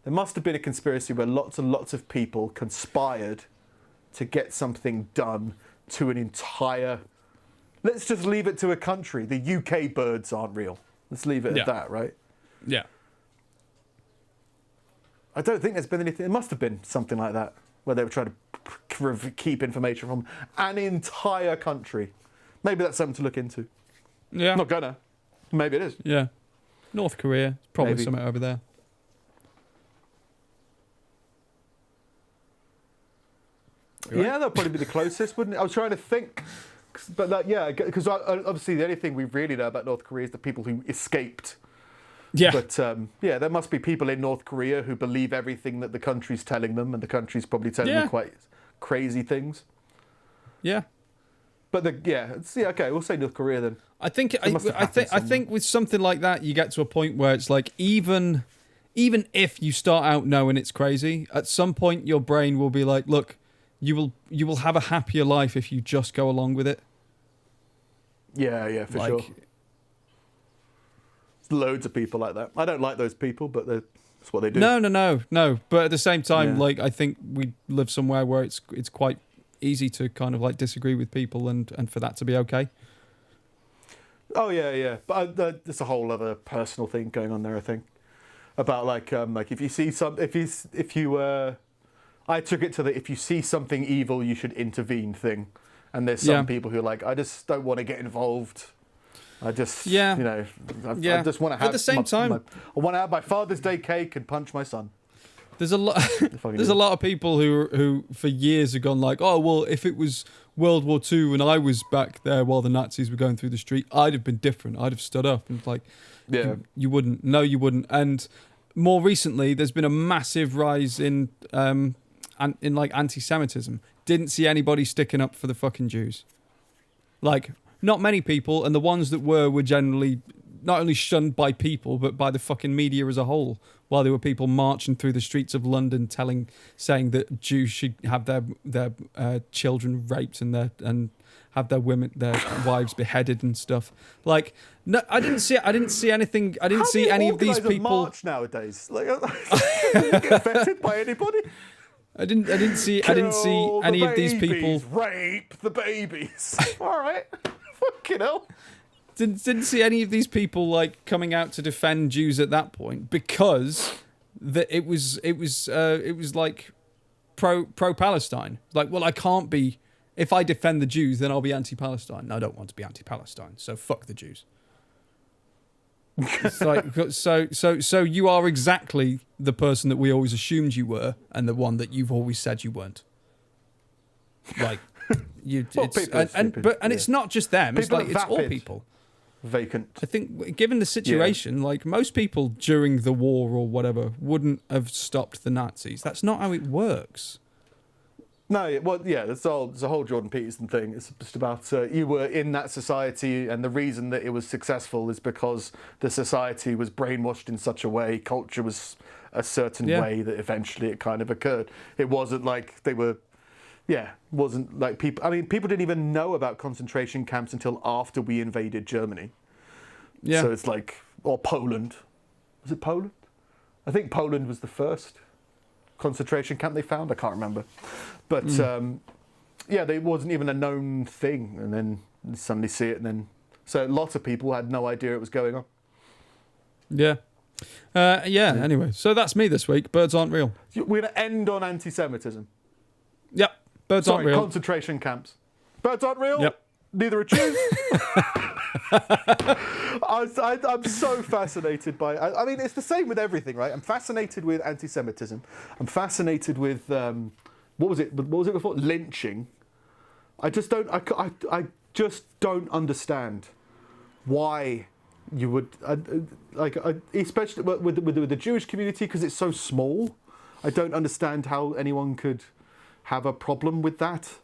There must have been a conspiracy where lots and lots of people conspired to get something done to an entire. Let's just leave it to a country. The UK birds aren't real. Let's leave it at that, right? Yeah. I don't think there's been anything. There must have been something like that where they were trying to keep information from an entire country. Maybe that's something to look into. Yeah. Not gonna. Maybe it is. Yeah. North Korea. Probably Maybe. something over there. Right? Yeah, that'll probably be the closest, wouldn't it? I was trying to think. But because obviously the only thing we really know about North Korea is the people who escaped. Yeah. But there must be people in North Korea who believe everything that the country's telling them, and the country's probably telling them quite crazy things. Yeah. But okay, we'll say North Korea then. I think with something like that, you get to a point where it's like even if you start out knowing it's crazy, at some point your brain will be like, look, you will have a happier life if you just go along with it. Yeah, for sure. There's loads of people like that. I don't like those people, but that's what they do. No. But at the same time, I think we live somewhere where it's quite easy to kind of disagree with people and for that to be okay. Oh yeah. But there's a whole other personal thing going on there, I think, about if you see I took it to the if you see something evil, you should intervene thing. And there's some people who are like, I just don't want to get involved. I just, I just want to have. At the same time, I want to have my Father's Day cake and punch my son. There's a lot. There's a lot of people who for years have gone like, oh well, if it was World War II and I was back there while the Nazis were going through the street, I'd have been different. I'd have stood up and you wouldn't. No, you wouldn't. And more recently, there's been a massive rise in anti-Semitism. Didn't see anybody sticking up for the fucking Jews. Not many people, and the ones that were generally not only shunned by people, but by the fucking media as a whole, while there were people marching through the streets of London saying that Jews should have their children raped and have their wives beheaded and stuff. No, I didn't see anything. I didn't see any of these people. March nowadays, get vetted by anybody. I didn't see any of these people rape the babies. All right, fucking hell. Didn't see any of these people coming out to defend Jews at that point because it was pro Palestine. Well, I can't be. If I defend the Jews, then I'll be anti-Palestine. No, I don't want to be anti-Palestine, so fuck the Jews. It's so you are exactly the person that we always assumed you were, and the one that you've always said you weren't. It's not just them. It's all people. Vacant. I think, given the situation, most people during the war or whatever wouldn't have stopped the Nazis. That's not how it works. No, well, yeah, it's a whole Jordan Peterson thing. It's just about you were in that society, and the reason that it was successful is because the society was brainwashed in such a way, culture was a certain way that eventually it kind of occurred. It wasn't like they were, wasn't like people. I mean, people didn't even know about concentration camps until after we invaded Germany. Yeah. So it's or Poland. Was it Poland? I think Poland was the first concentration camp they found. I can't remember. But they wasn't even a known thing, and then you suddenly see it, and then so lots of people had no idea it was going on. Anyway, so that's me this week. Birds aren't real. We're gonna end on anti-Semitism. Yep. Birds aren't real. Concentration camps. Birds aren't real. Yep. Neither are Jews. I'm so fascinated by. I mean, it's the same with everything, right? I'm fascinated with anti-Semitism. I'm fascinated with what was it before? Lynching. I just don't. I just don't understand why you would especially with the Jewish community, because it's so small. I don't understand how anyone could have a problem with that.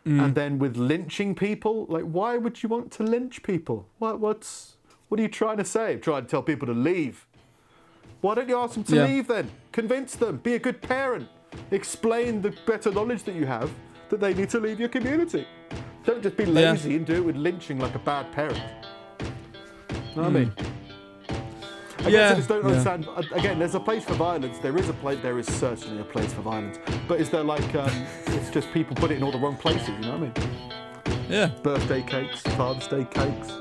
And then with lynching people, like, why would you want to lynch people? What are you trying to say? Trying to tell people to leave. Why don't you ask them to leave then? Convince them. Be a good parent. Explain the better knowledge that you have that they need to leave your community. Don't just be lazy and do it with lynching like a bad parent. You know what I mean? I guess I just don't understand. Again, there's a place for violence. There is certainly a place for violence. But is there like, it's just people put it in all the wrong places, you know what I mean? Yeah. Birthday cakes, Father's Day cakes,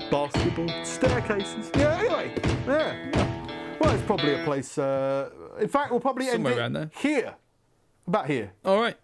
basketball, staircases. Yeah, anyway. Yeah. Well, it's probably a place, in fact, we'll probably somewhere end it around there. Here. About here. All right.